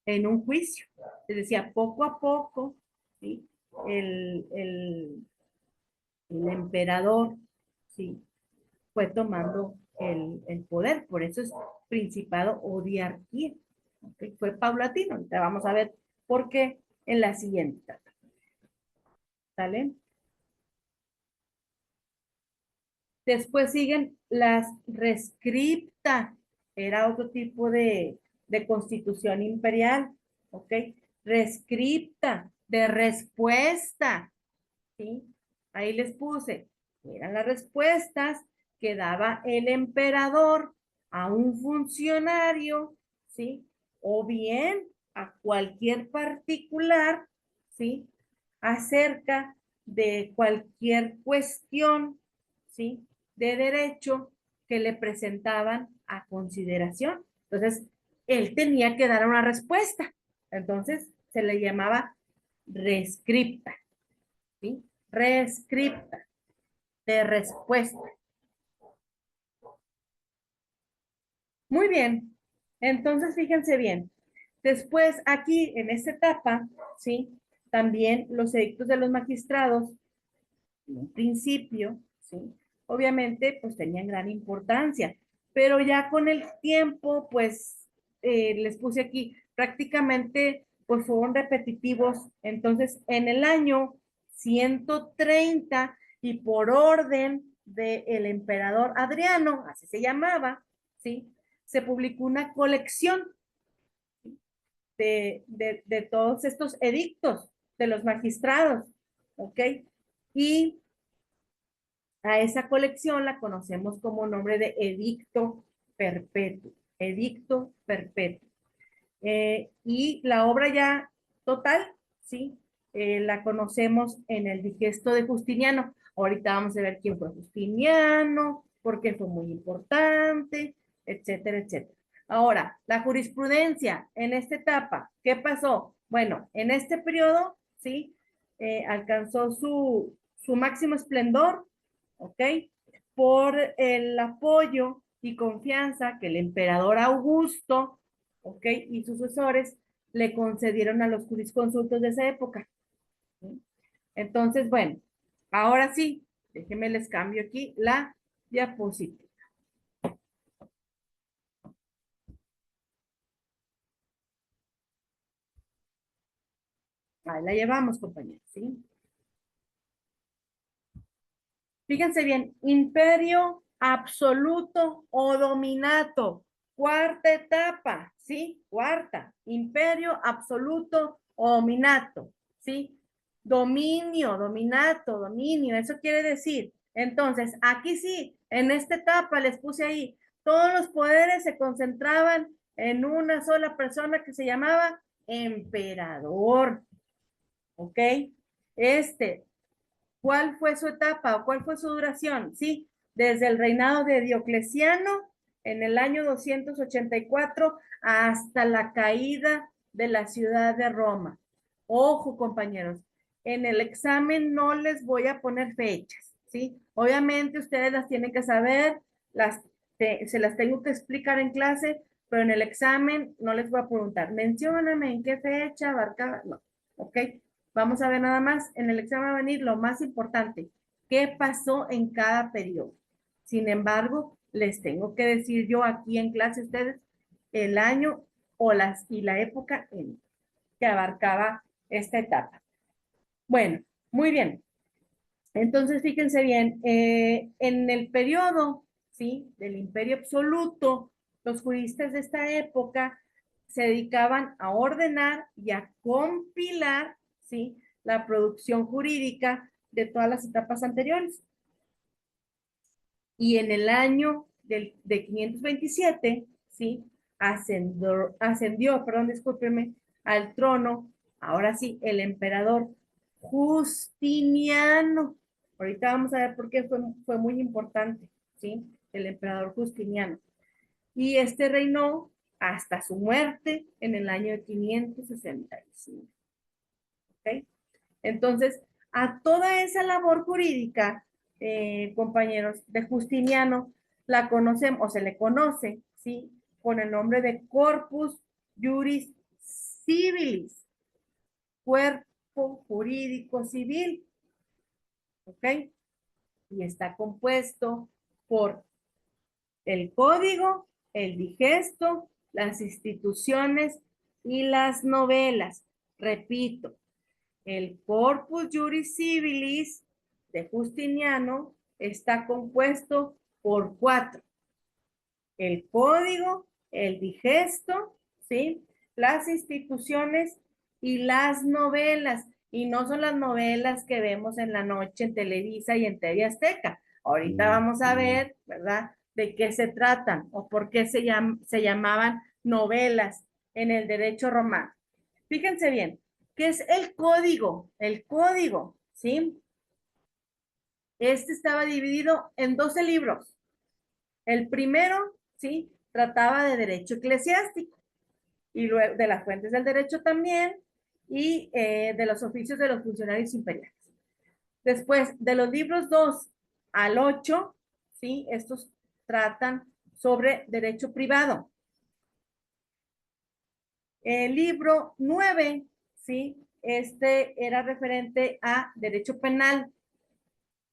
en un juicio. Es decir, poco a poco, ¿sí? el, el, el emperador, ¿sí? Fue tomando el poder, por eso es principado o diarquía. ¿Okay? Fue paulatino, ahorita vamos a ver por qué en la siguiente etapa. ¿Sale? Después siguen las rescripta, era otro tipo de constitución imperial, ¿ok? Rescripta, de respuesta, ¿sí? Ahí les puse, eran las respuestas que daba el emperador a un funcionario, ¿sí? O bien a cualquier particular, ¿sí? Acerca de cualquier cuestión, ¿sí? De derecho que le presentaban a consideración. Entonces, él tenía que dar una respuesta. Entonces, se le llamaba rescripta, ¿sí? Rescripta, de respuesta. Muy bien. Entonces, fíjense bien. Después, aquí, en esta etapa, ¿sí? También los edictos de los magistrados, en un principio, ¿sí? Obviamente, pues tenían gran importancia, pero ya con el tiempo, pues, les puse aquí, prácticamente, pues fueron repetitivos. Entonces, en el año 130 y por orden del emperador Adriano, así se llamaba, ¿sí? Se publicó una colección de todos estos edictos de los magistrados, ¿ok? Y a esa colección la conocemos como nombre de edicto perpetuo, edicto perpetuo. Y la obra ya total, ¿sí? La conocemos en el digesto de Justiniano. Ahorita vamos a ver quién fue Justiniano, por qué fue muy importante, etcétera, etcétera. Ahora, la jurisprudencia en esta etapa, ¿qué pasó? Bueno, en este periodo, ¿sí? Alcanzó su máximo esplendor, ¿ok? Por el apoyo y confianza que el emperador Augusto, ¿ok? Y sus sucesores le concedieron a los jurisconsultos de esa época. ¿Sí? Entonces, bueno, ahora sí, déjenme les cambio aquí la diapositiva. Ahí la llevamos, compañeros, ¿sí? Fíjense bien, imperio absoluto o dominato. Cuarta etapa, ¿sí? Cuarta, imperio absoluto o dominato, ¿sí? Dominio, dominato, dominio, eso quiere decir. Entonces, aquí sí, en esta etapa les puse ahí, todos los poderes se concentraban en una sola persona que se llamaba emperador, ¿ok? Este, ¿cuál fue su etapa o cuál fue su duración? Sí, desde el reinado de Diocleciano en el año 284 hasta la caída de la ciudad de Roma. Ojo, compañeros, en el examen no les voy a poner fechas, ¿sí? Obviamente ustedes las tienen que saber, se las tengo que explicar en clase, pero en el examen no les voy a preguntar, mencióname en qué fecha abarcaba, no, ¿ok? Vamos a ver nada más en el examen va a venir lo más importante, qué pasó en cada periodo. Sin embargo, les tengo que decir yo aquí en clase ustedes el año y la época que abarcaba esta etapa. Bueno, muy bien. Entonces, fíjense bien, en el periodo, ¿sí? Del imperio absoluto, los juristas de esta época se dedicaban a ordenar y a compilar, ¿sí? la producción jurídica de todas las etapas anteriores. Y en el año de 527, ¿sí? Ascendió, perdón, discúlpenme, al trono, ahora sí, el emperador Justiniano. Ahorita vamos a ver por qué fue muy importante, ¿sí? El emperador Justiniano. Y este reinó hasta su muerte en el año 565. ¿Ok? Entonces, a toda esa labor jurídica, compañeros, de Justiniano, la conocemos, o se le conoce, ¿sí? Con el nombre de Corpus Juris Civilis, cuerpo jurídico civil, ¿ok? Y está compuesto por el código, el digesto, las instituciones y las novelas. Repito, el Corpus Juris Civilis de Justiniano está compuesto por 4. El código, el digesto, ¿sí? Las instituciones y las novelas. Y no son las novelas que vemos en la noche en Televisa y en TV Azteca. Ahorita vamos a ver, ¿verdad? De qué se tratan o por qué se llamaban novelas en el derecho romano. Fíjense bien, ¿qué es el código? El código, ¿sí? Este estaba dividido en 12 libros. El primero, ¿sí? Trataba de derecho eclesiástico y luego de las fuentes del derecho también y de los oficios de los funcionarios imperiales. Después, de los libros 2 al 8, ¿sí? Estos tratan sobre derecho privado. El libro 9, ¿sí? Este era referente a derecho penal.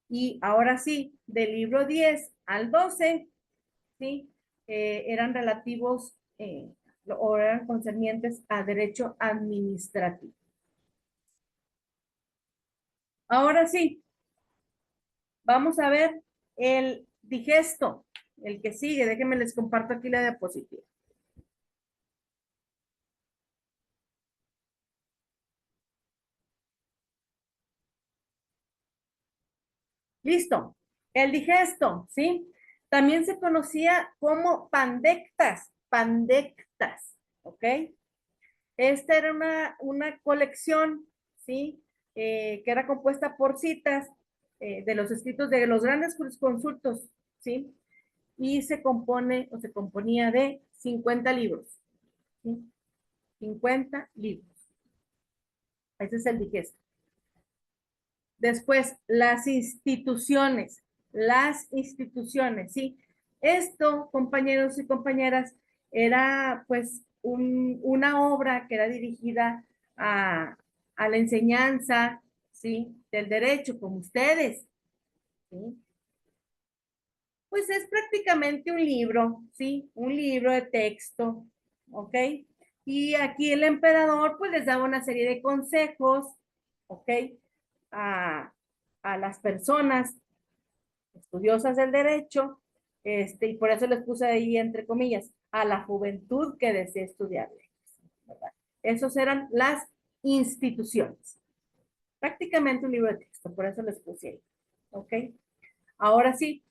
Y ahora sí, del libro 10 al 12, ¿sí? Eran relativos o eran concernientes a derecho administrativo. Ahora sí, vamos a ver el digesto, el que sigue. Déjenme les comparto aquí la diapositiva. Listo. El digesto, ¿sí? También se conocía como pandectas, pandectas, ¿ok? Esta era una colección, ¿sí? Que era compuesta por citas de los escritos de los grandes jurisconsultos, ¿sí? Y se compone o se componía de 50 libros, ¿sí? 50 libros. Ese es el digesto. Después, las instituciones, ¿sí? Esto, compañeros y compañeras, era pues una obra que era dirigida a la enseñanza, ¿sí? Del derecho, como ustedes, ¿sí? Pues es prácticamente un libro, ¿sí? Un libro de texto, ¿ok? Y aquí el emperador pues les daba una serie de consejos, ¿ok? A, a las personas estudiosas del derecho, y por eso les puse ahí entre comillas, a la juventud que desea estudiar leyes, ¿verdad? Esos eran las instituciones. Prácticamente un libro de texto, por eso les puse ahí, ¿ok? Ahora sí,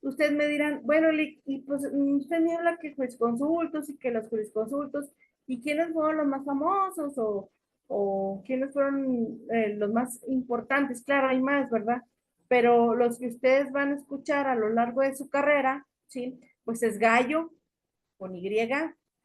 ustedes me dirán, bueno, y pues usted me habla que jurisconsultos y que los jurisconsultos, ¿y quiénes fueron los más famosos o quiénes fueron los más importantes? Claro, hay más, ¿verdad? Pero los que ustedes van a escuchar a lo largo de su carrera, ¿sí? Pues es Gallo, con Y,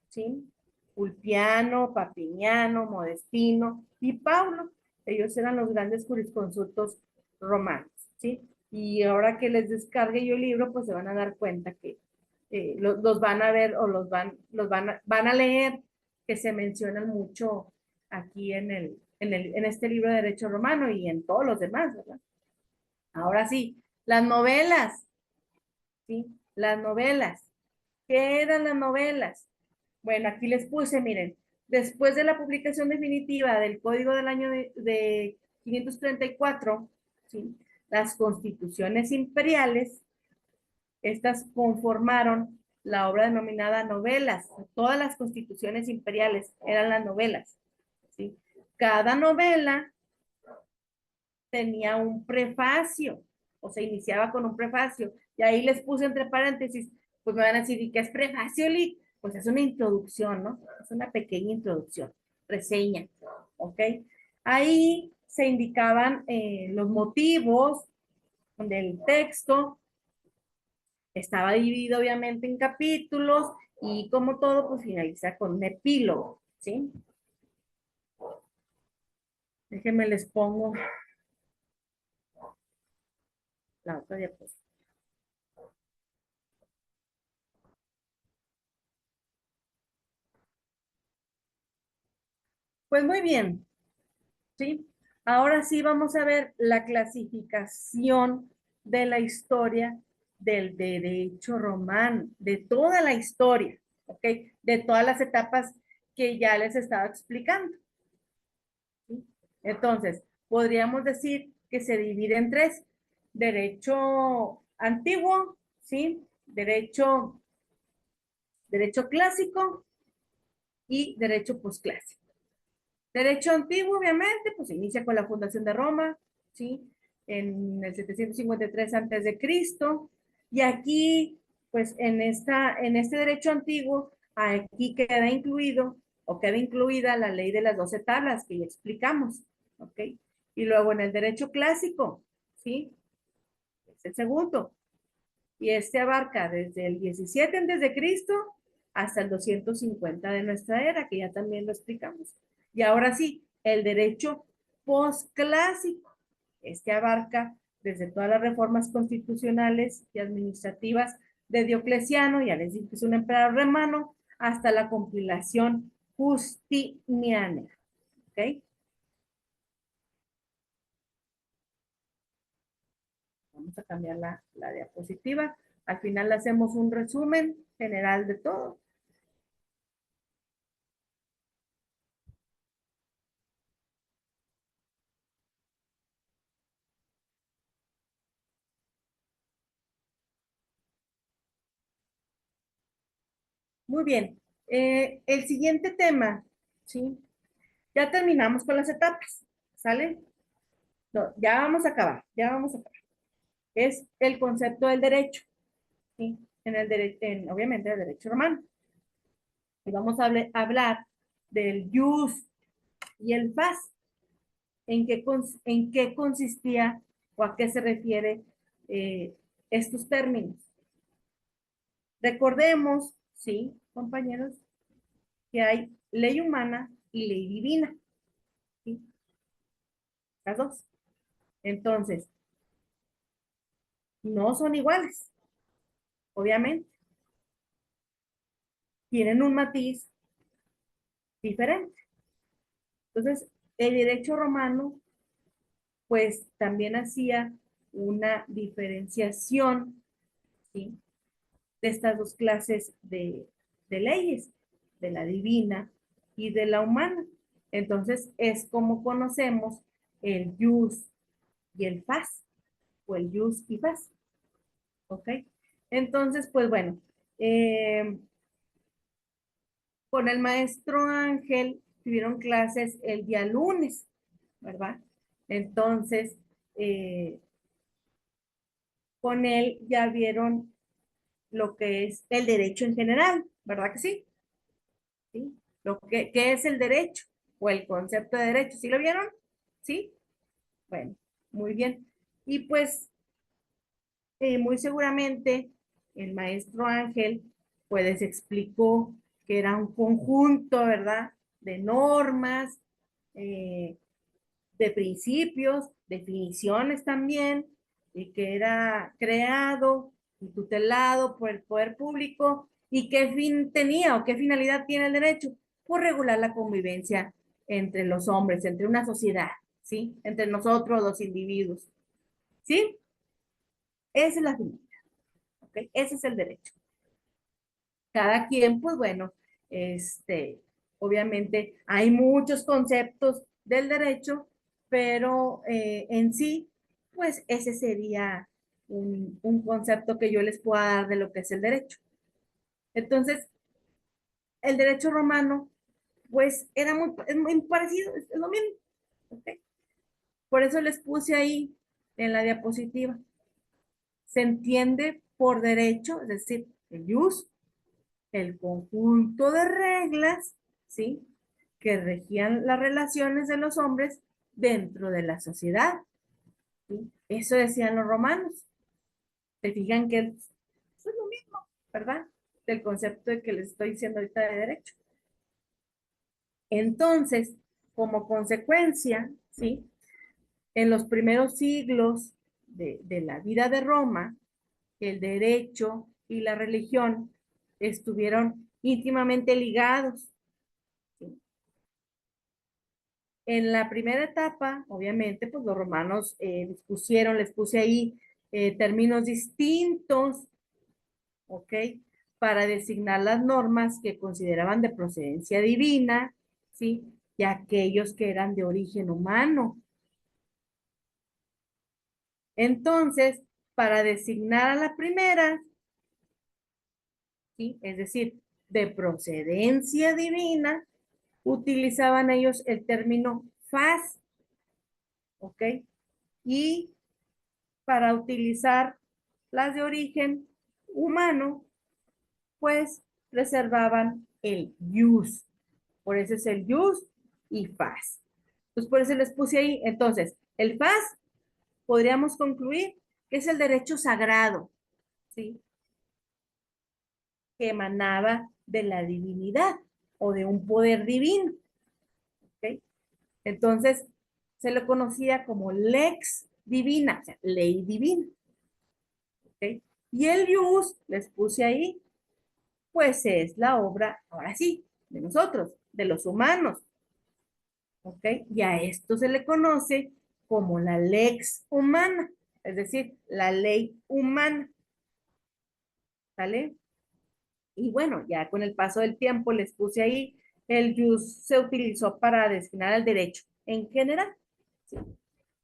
¿sí? Ulpiano, Papiniano, Modestino y Paulo. Ellos eran los grandes jurisconsultos romanos, ¿sí? Y ahora que les descargue yo el libro, pues se van a dar cuenta que los van a ver o van a leer que se mencionan mucho aquí en este libro de Derecho Romano y en todos los demás, ¿verdad? Ahora sí, las novelas, ¿sí? Las novelas. ¿Qué eran las novelas? Bueno, aquí les puse, miren, después de la publicación definitiva del Código del año de 534, ¿sí? Las constituciones imperiales, estas conformaron la obra denominada novelas. Todas las constituciones imperiales eran las novelas, ¿sí? Cada novela tenía un prefacio, o se iniciaba con un prefacio, y ahí les puse entre paréntesis, pues me van a decir, ¿y qué es prefacio, Lick? Pues es una introducción, ¿no? Es una pequeña introducción, reseña, ¿ok? Ahí se indicaban los motivos del texto, estaba dividido obviamente en capítulos, y como todo, pues finaliza con un epílogo, ¿sí? Déjenme les pongo la otra diapositiva. Pues muy bien, ¿sí? Ahora sí vamos a ver la clasificación de la historia del derecho romano, de toda la historia, ¿ok? De todas las etapas que ya les estaba explicando, ¿sí? Entonces, podríamos decir que se divide en tres: derecho antiguo, ¿sí? Derecho clásico y derecho posclásico. Derecho antiguo, obviamente, pues inicia con la fundación de Roma, ¿sí? En el 753 antes de Cristo. Y aquí, pues en este derecho antiguo, aquí queda incluido o queda incluida la ley de las 12 tablas que ya explicamos, ¿ok? Y luego en el derecho clásico, ¿sí? Es el segundo. Y este abarca desde el 17 antes de Cristo hasta el 250 de nuestra era, que ya también lo explicamos. Y ahora sí, el derecho posclásico. Este abarca desde todas las reformas constitucionales y administrativas de Diocleciano, ya les dije que es un emperador romano, hasta la compilación Justiniana. ¿Ok? Vamos a cambiar la diapositiva. Al final le hacemos un resumen general de todo. Muy bien. El siguiente tema, ¿sí? Ya terminamos con las etapas, ¿sale? No, ya vamos a acabar, ya vamos a acabar. Es el concepto del derecho, ¿sí? En el derecho, obviamente, el derecho romano. Y vamos a hablar del jus y el fas. En qué consistía o a qué se refiere estos términos? Recordemos, ¿sí, compañeros? Que hay ley humana y ley divina, ¿sí? Las dos. Entonces, no son iguales, obviamente. Tienen un matiz diferente. Entonces, el derecho romano, pues también hacía una diferenciación, ¿sí? De estas dos clases de leyes, de la divina y de la humana. Entonces, es como conocemos el jus y el fas, o el jus y fas. ¿Ok? Entonces, pues bueno, con el maestro Ángel tuvieron clases el día lunes, ¿verdad? Entonces, eh, con él ya vieron lo que es el derecho en general, ¿verdad que sí? ¿Sí? ¿Qué es el derecho? O el concepto de derecho, ¿sí lo vieron? ¿Sí? Bueno, muy bien. Y pues, muy seguramente el maestro Ángel, pues les explicó que era un conjunto, ¿verdad? De normas, eh, de principios, definiciones también, y que era creado y tutelado por el poder público, y qué fin tenía o qué finalidad tiene el derecho, por regular la convivencia entre los hombres, entre una sociedad, ¿sí? Entre nosotros los individuos, ¿sí? Esa es la finalidad, ¿ok? Ese es el derecho. Cada quien, pues bueno, obviamente hay muchos conceptos del derecho, pero en sí, pues ese sería un concepto que yo les pueda dar de lo que es el derecho. Entonces, el derecho romano, pues era es muy parecido, es lo mismo. ¿Ok? Por eso les puse ahí en la diapositiva. Se entiende por derecho, es decir, el jus, el conjunto de reglas, ¿sí? Que regían las relaciones de los hombres dentro de la sociedad. ¿Sí? Eso decían los romanos. Se fijan que es lo mismo, ¿verdad? Del concepto de que les estoy diciendo ahorita de derecho. Entonces, como consecuencia, ¿sí? En los primeros siglos de la vida de Roma, el derecho y la religión estuvieron íntimamente ligados. ¿Sí? En la primera etapa, obviamente, pues los romanos dispusieron, les puse ahí términos distintos, ¿ok? Para designar las normas que consideraban de procedencia divina, ¿sí? Y aquellos que eran de origen humano. Entonces, para designar a la primera, ¿sí? Es decir, de procedencia divina, utilizaban ellos el término faz, ¿ok? Y para utilizar las de origen humano, pues reservaban el jus. Por eso es el jus y faz. Entonces, por eso les puse ahí. Entonces, el faz podríamos concluir que es el derecho sagrado, ¿sí? Que emanaba de la divinidad o de un poder divino, ¿ok? Entonces, se lo conocía como lex divina, o sea, ley divina, ¿ok? Y el jus, les puse ahí, pues es la obra, ahora sí, de nosotros, de los humanos, ¿ok? Y a esto se le conoce como la lex humana, es decir, la ley humana, ¿vale? Y bueno, ya con el paso del tiempo les puse ahí, el jus se utilizó para designar al derecho en general, ¿sí?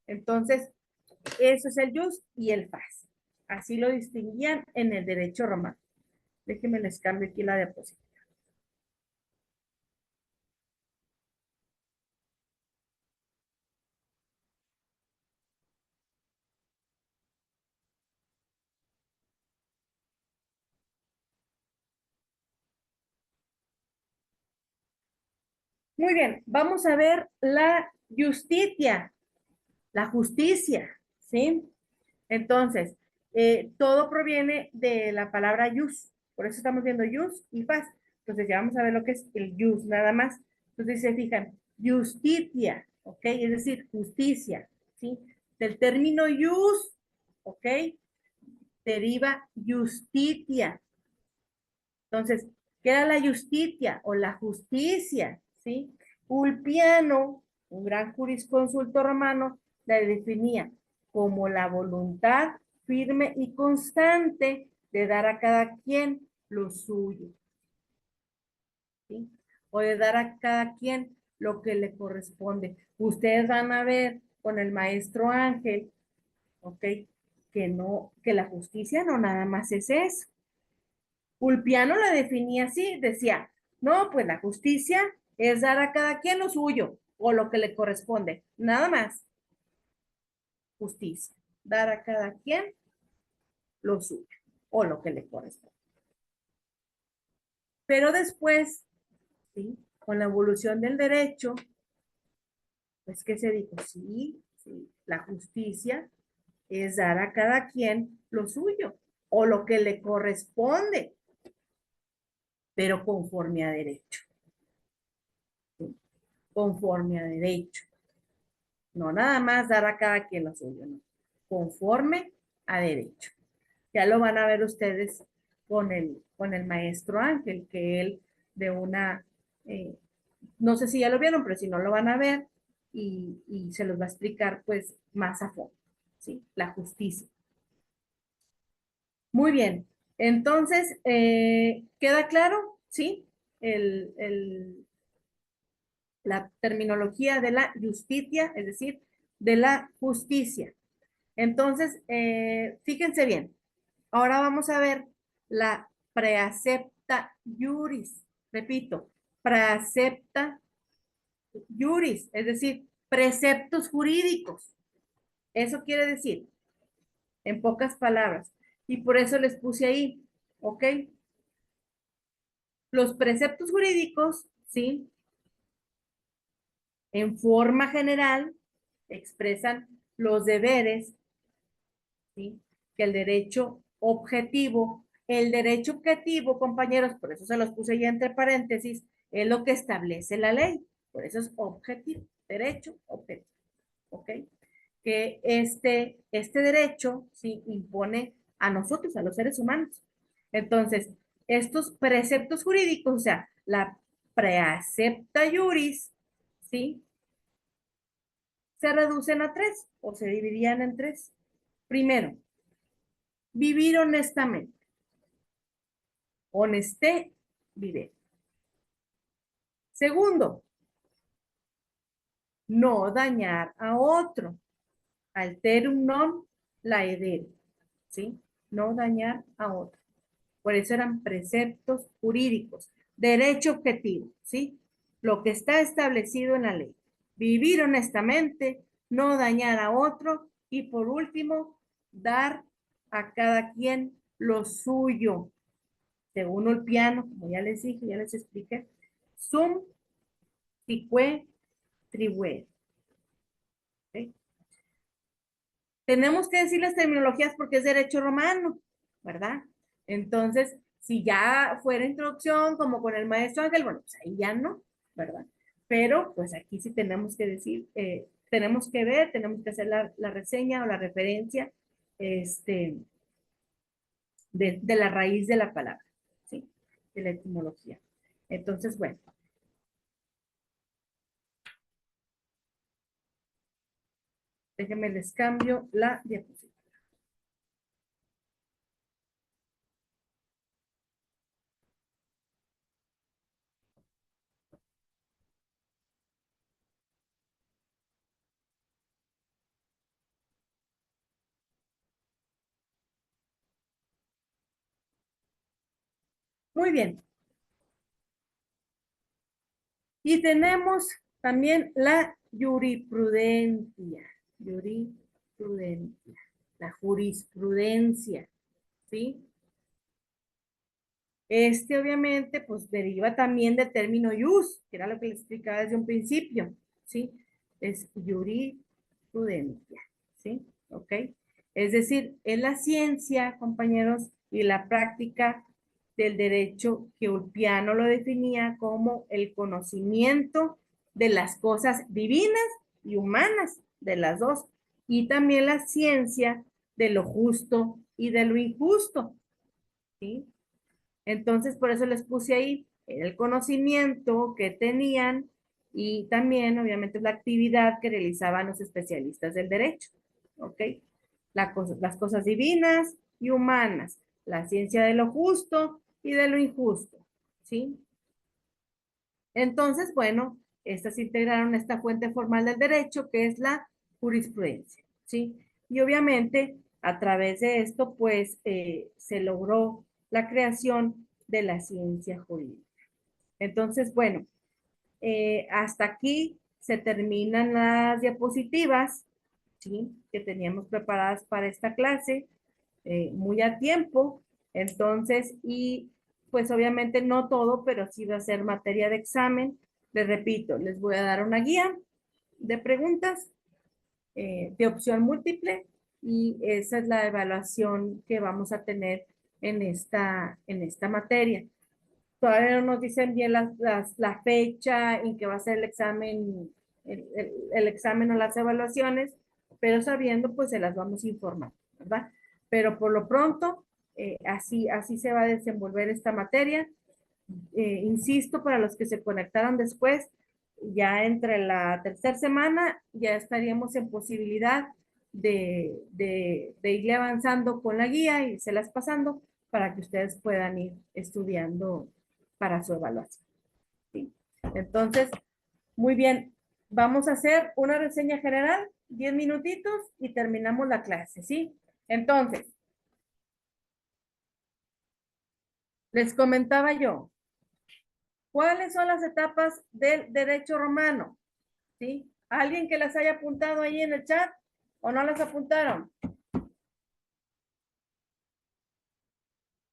Entonces, eso es el jus y el faz. Así lo distinguían en el derecho romano. Déjenme les cambio aquí la diapositiva. Muy bien, vamos a ver la justicia, la justicia, ¿sí? Entonces, todo proviene de la palabra jus, por eso estamos viendo jus y faz. Entonces, ya vamos a ver lo que es el jus, nada más. Entonces, se fijan, justitia, ¿ok? Es decir, justicia, ¿sí? Del término jus, ¿ok? Deriva justitia. Entonces, ¿qué era la justitia o la justicia? ¿Sí? Ulpiano, un gran jurisconsulto romano, la definía como la voluntad firme y constante de dar a cada quien lo suyo, ¿sí? O de dar a cada quien lo que le corresponde. Ustedes van a ver con el maestro Ángel, ¿ok? Que no, que la justicia no nada más es eso. Ulpiano la definía así, decía, no, pues la justicia es dar a cada quien lo suyo o lo que le corresponde, nada más. Justicia, dar a cada quien lo suyo o lo que le corresponde. Pero después, ¿sí? Con la evolución del derecho, pues que se dijo, sí, sí, la justicia es dar a cada quien lo suyo o lo que le corresponde, pero conforme a derecho, ¿sí? Conforme a derecho. No nada más dar a cada quien lo suyo, no. Conforme a derecho. Ya lo van a ver ustedes con el maestro Ángel, que él de una, eh, no sé si ya lo vieron, pero si no lo van a ver y se los va a explicar pues más a fondo, ¿sí? La justicia. Muy bien. Entonces, ¿queda claro? ¿Sí? La terminología de la justicia, es decir, de la justicia. Entonces, fíjense bien, ahora vamos a ver la preacepta juris. Repito, preacepta juris, es decir, preceptos jurídicos. Eso quiere decir, en pocas palabras, y por eso les puse ahí, ¿ok? Los preceptos jurídicos, ¿sí? En forma general, expresan los deberes, ¿sí? Que el derecho objetivo, compañeros, por eso se los puse ya entre paréntesis, es lo que establece la ley. Por eso es objetivo, derecho objetivo, ¿ok? Que este derecho, sí, impone a nosotros, a los seres humanos. Entonces, estos preceptos jurídicos, o sea, la precepta juris, ¿sí? Se reducen a tres o se dividirían en tres. Primero, vivir honestamente. Honesté, vive. Segundo, no dañar a otro. Alterum non laedere, ¿sí? No dañar a otro. Por eso eran preceptos jurídicos. Derecho objetivo, ¿sí? Lo que está establecido en la ley. Vivir honestamente, no dañar a otro y por último, dar a cada quien lo suyo. Según el piano, como ya les dije, ya les expliqué, sum tique tribuere. ¿Okay? Tenemos que decir las terminologías porque es derecho romano, ¿verdad? Entonces, si ya fuera introducción como con el maestro Ángel, bueno, pues ahí ya no, ¿verdad? Pero pues aquí sí tenemos que decir, tenemos que ver, tenemos que hacer la reseña o la referencia de la raíz de la palabra, ¿sí? De la etimología. Entonces, bueno, déjenme les cambio la diapositiva. Muy bien. Y tenemos también la jurisprudencia, jurisprudencia, la jurisprudencia, ¿sí? Obviamente pues deriva también del término jus, que era lo que les explicaba desde un principio, ¿sí? Es jurisprudencia, ¿sí? ¿Ok? Es decir, es la ciencia, compañeros, y la práctica del derecho que Ulpiano lo definía como el conocimiento de las cosas divinas y humanas, de las dos, y también la ciencia de lo justo y de lo injusto, ¿sí? Entonces, por eso les puse ahí el conocimiento que tenían y también, obviamente, la actividad que realizaban los especialistas del derecho. ¿Ok? Las cosas divinas y humanas, la ciencia de lo justo y de lo injusto. ¿Sí? Entonces, bueno, estas integraron esta fuente formal del derecho que es la jurisprudencia. ¿Sí? Y obviamente, a través de esto, pues, se logró la creación de la ciencia jurídica. Entonces, bueno, hasta aquí se terminan las diapositivas, ¿sí? Que teníamos preparadas para esta clase, muy a tiempo. Entonces, y pues obviamente no todo, pero sí va a ser materia de examen. Les repito, les voy a dar una guía de preguntas de opción múltiple y esa es la evaluación que vamos a tener en esta materia. Todavía no nos dicen bien la fecha en que va a ser el examen, el examen o las evaluaciones, pero sabiendo, pues se las vamos a informar, ¿verdad? Pero por lo pronto, así se va a desenvolver esta materia. Insisto, para los que se conectaron después, ya entre la tercera semana ya estaríamos en posibilidad de ir avanzando con la guía y se las pasando para que ustedes puedan ir estudiando para su evaluación. ¿Sí? Entonces, muy bien, vamos a hacer una reseña general, 10 minutitos y terminamos la clase, ¿sí? Entonces, les comentaba yo, ¿cuáles son las etapas del derecho romano? ¿Sí? ¿Alguien que las haya apuntado ahí en el chat? ¿O no las apuntaron?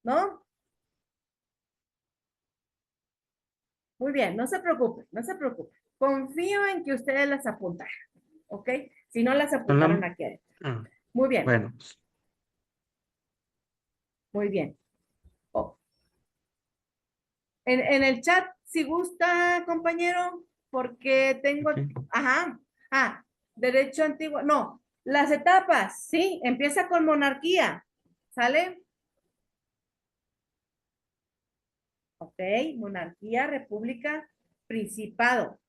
¿No? Muy bien, no se preocupe, no se preocupe. Confío en que ustedes las apuntaron, ¿ok? Si no las Son apuntaron aquí adentro. ah, Muy bien, bueno, muy bien. Oh, en el chat, si gusta, compañero, porque tengo, ok. ajá, derecho antiguo, no, las etapas, ¿sí? Empieza con monarquía, ¿sale? Ok, monarquía, república, principado,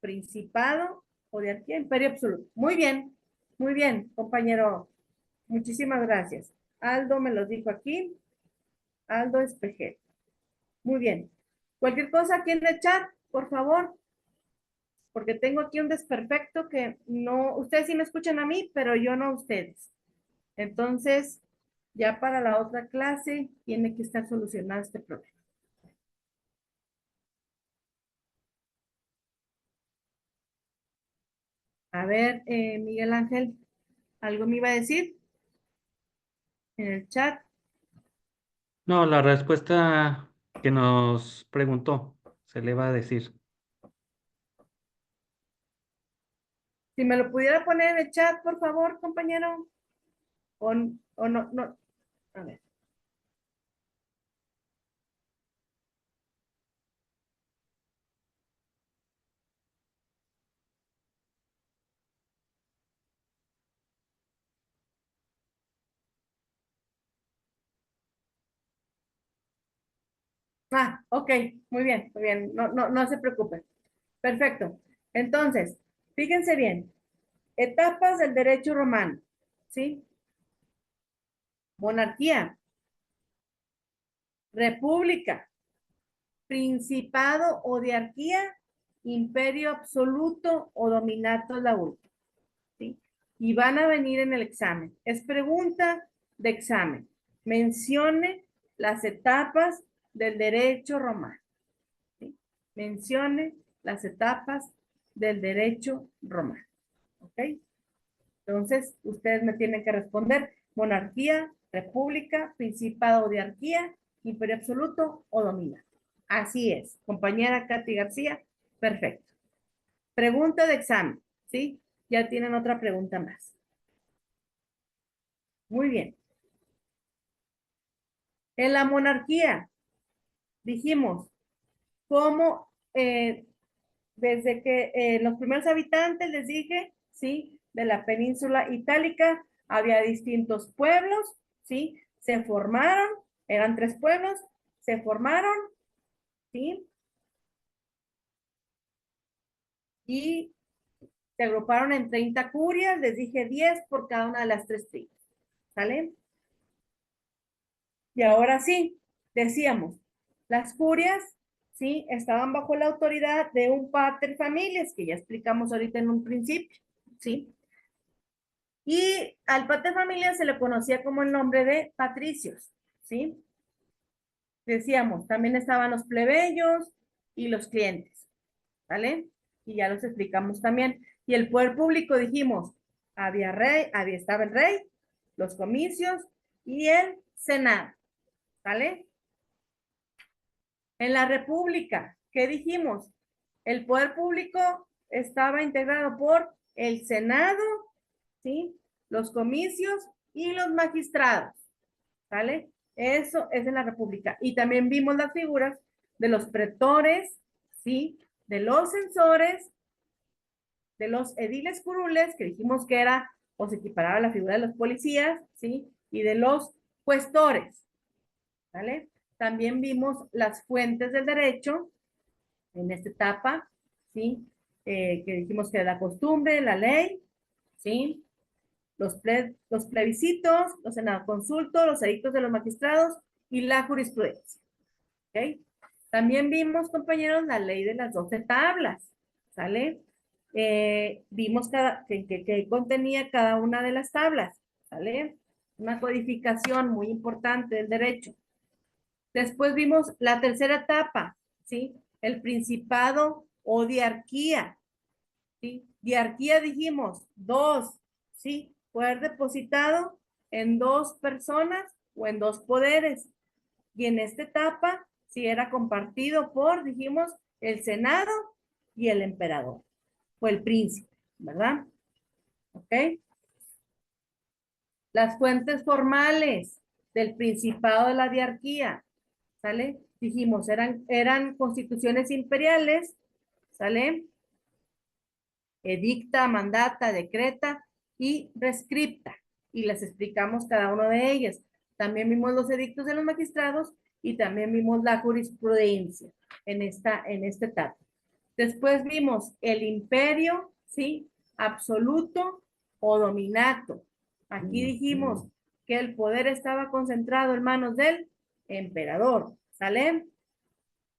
monarquía, imperio absoluto. Muy bien, compañero. Muchísimas gracias. Aldo me los dijo aquí. Aldo Espejel. Muy bien. Cualquier cosa aquí en el chat, por favor, porque tengo aquí un desperfecto que no, ustedes sí me escuchan a mí, pero yo no a ustedes. Entonces, ya para la otra clase tiene que estar solucionado este problema. A ver, Miguel Ángel, ¿algo me iba a decir en el chat? No, la respuesta que nos preguntó se le va a decir. Si me lo pudiera poner en el chat, por favor, compañero. O no, no. A ver. Ok, muy bien, muy bien. No, no, no se preocupen. Perfecto. Entonces, fíjense bien. Etapas del derecho romano, ¿sí? Monarquía, república, principado o diarquía, imperio absoluto o dominato laúd, ¿sí? Y van a venir en el examen. Es pregunta de examen. Mencione las etapas del derecho romano, ¿sí? Mencione las etapas del derecho romano, ¿ok? Entonces, ustedes me tienen que responder monarquía, república, principado o diarquía, imperio absoluto o dominato. Así es, compañera Katy García, perfecto. Pregunta de examen, ¿sí? Ya tienen otra pregunta más. Muy bien. En la monarquía, dijimos, cómo desde que los primeros habitantes, les dije, ¿sí? De la península itálica, había distintos pueblos, ¿sí? Se formaron, eran 3 pueblos, se formaron, ¿sí? Y se agruparon en 30 curias, les dije 10 por cada una de las 3 tribus, ¿sale? Y ahora sí, decíamos, las curias, ¿sí? Estaban bajo la autoridad de un pater familias, que ya explicamos ahorita en un principio, ¿sí? Y al pater familias se le conocía como el nombre de patricios, ¿sí? Decíamos, también estaban los plebeyos y los clientes, ¿vale? Y ya los explicamos también. Y el poder público dijimos, había rey, estaba el rey, los comicios y el senado, ¿vale? En la república, ¿qué dijimos? El poder público estaba integrado por el senado, ¿sí? Los comicios y los magistrados, ¿vale? Eso es en la república. Y también vimos las figuras de los pretores, ¿sí? De los censores, de los ediles curules, que dijimos que era o se equiparaba a la figura de los policías, ¿sí? Y de los cuestores, ¿vale? También vimos las fuentes del derecho en esta etapa, ¿sí? Que dijimos que era la costumbre, la ley, ¿sí? Los plebiscitos, los consultos, los edictos de los magistrados y la jurisprudencia, ¿ok? También vimos, compañeros, la ley de las 12 tablas, ¿sale? Vimos que contenía cada una de las tablas, ¿sale? Una codificación muy importante del derecho. Después vimos la tercera etapa, ¿sí? El principado o diarquía, ¿sí? Diarquía dijimos, 2, ¿sí? poder depositado en 2 personas o en 2 poderes. Y en esta etapa, si era compartido por, dijimos, el Senado y el emperador, o el príncipe, ¿verdad? ¿Ok? Las fuentes formales del Principado de la Diarquía, ¿sale? Dijimos, eran constituciones imperiales, ¿sale? Edicta, mandata, decreta y rescripta. Y les explicamos cada uno de ellas. También vimos los edictos de los magistrados y también vimos la jurisprudencia en esta etapa. Después vimos el imperio, ¿sí? Absoluto o dominato. Aquí dijimos que el poder estaba concentrado en manos del emperador, ¿sale?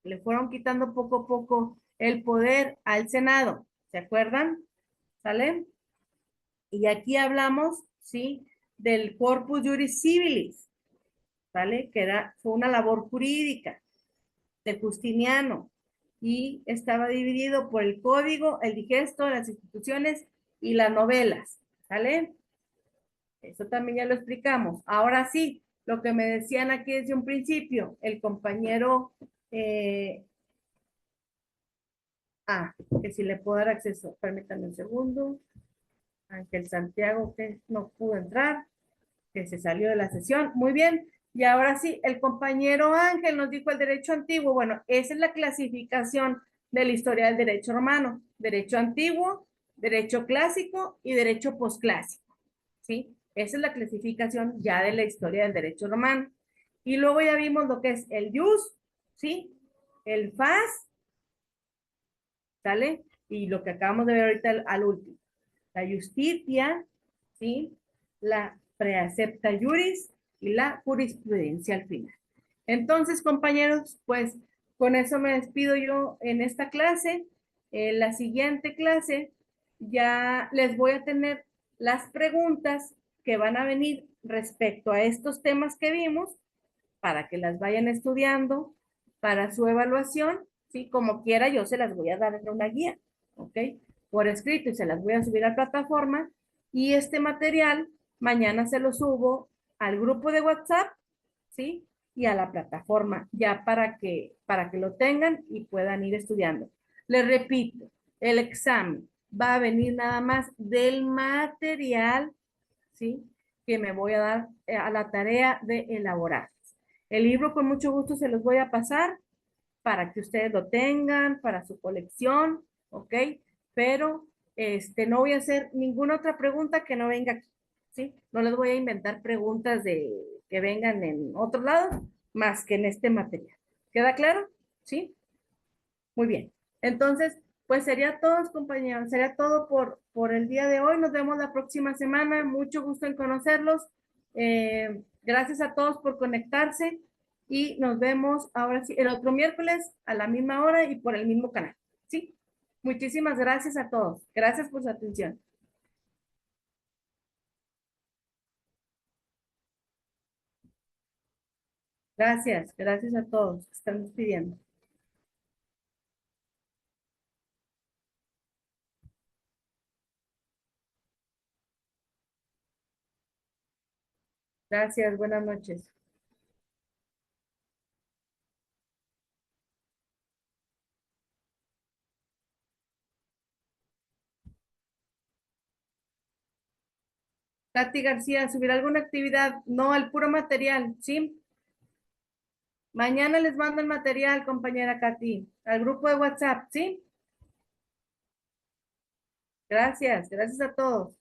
Le fueron quitando poco a poco el poder al Senado, ¿se acuerdan? ¿Sale? Y aquí hablamos, ¿sí? Del corpus juris civilis, ¿vale? Fue una labor jurídica de Justiniano y estaba dividido por el código, el digesto, las instituciones y las novelas, ¿sale? Eso también ya lo explicamos. Ahora sí, lo que me decían aquí desde un principio, el compañero, que si le puedo dar acceso, permítanme un segundo. Ángel Santiago, que no pudo entrar, que se salió de la sesión. Muy bien. Y ahora sí, el compañero Ángel nos dijo el derecho antiguo. Bueno, esa es la clasificación de la historia del derecho romano. Derecho antiguo, derecho clásico y derecho posclásico. ¿Sí? Esa es la clasificación ya de la historia del derecho romano. Y luego ya vimos lo que es el jus, ¿sí? El fas, ¿sale? Y lo que acabamos de ver ahorita al último. La justicia, ¿sí? La precepta juris y la jurisprudencia al final. Entonces, compañeros, pues con eso me despido yo en esta clase. En la siguiente clase ya les voy a tener las preguntas que van a venir respecto a estos temas que vimos para que las vayan estudiando para su evaluación, ¿sí? Como quiera, yo se las voy a dar en una guía, ¿ok? Por escrito y se las voy a subir a la plataforma y este material mañana se lo subo al grupo de WhatsApp, ¿sí? Y a la plataforma ya para que lo tengan y puedan ir estudiando. Les repito, el examen va a venir nada más del material, ¿sí? Que me voy a dar a la tarea de elaborar. El libro con mucho gusto se los voy a pasar para que ustedes lo tengan, para su colección, ¿ok? Pero no voy a hacer ninguna otra pregunta que no venga aquí, ¿sí? No les voy a inventar preguntas de que vengan en otro lado, más que en este material. ¿Queda claro? ¿Sí? Muy bien. Entonces, pues sería todo, compañeros, sería todo por el día de hoy. Nos vemos la próxima semana. Mucho gusto en conocerlos. Gracias a todos por conectarse y nos vemos ahora sí, el otro miércoles a la misma hora y por el mismo canal. ¿Sí? Muchísimas gracias a todos. Gracias por su atención. Gracias, gracias a todos. Estamos pidiendo. Gracias, buenas noches. Tati García, ¿subir alguna actividad? No, al puro material, ¿sí? Mañana les mando el material, compañera Katy, al grupo de WhatsApp, ¿sí? Gracias, gracias a todos.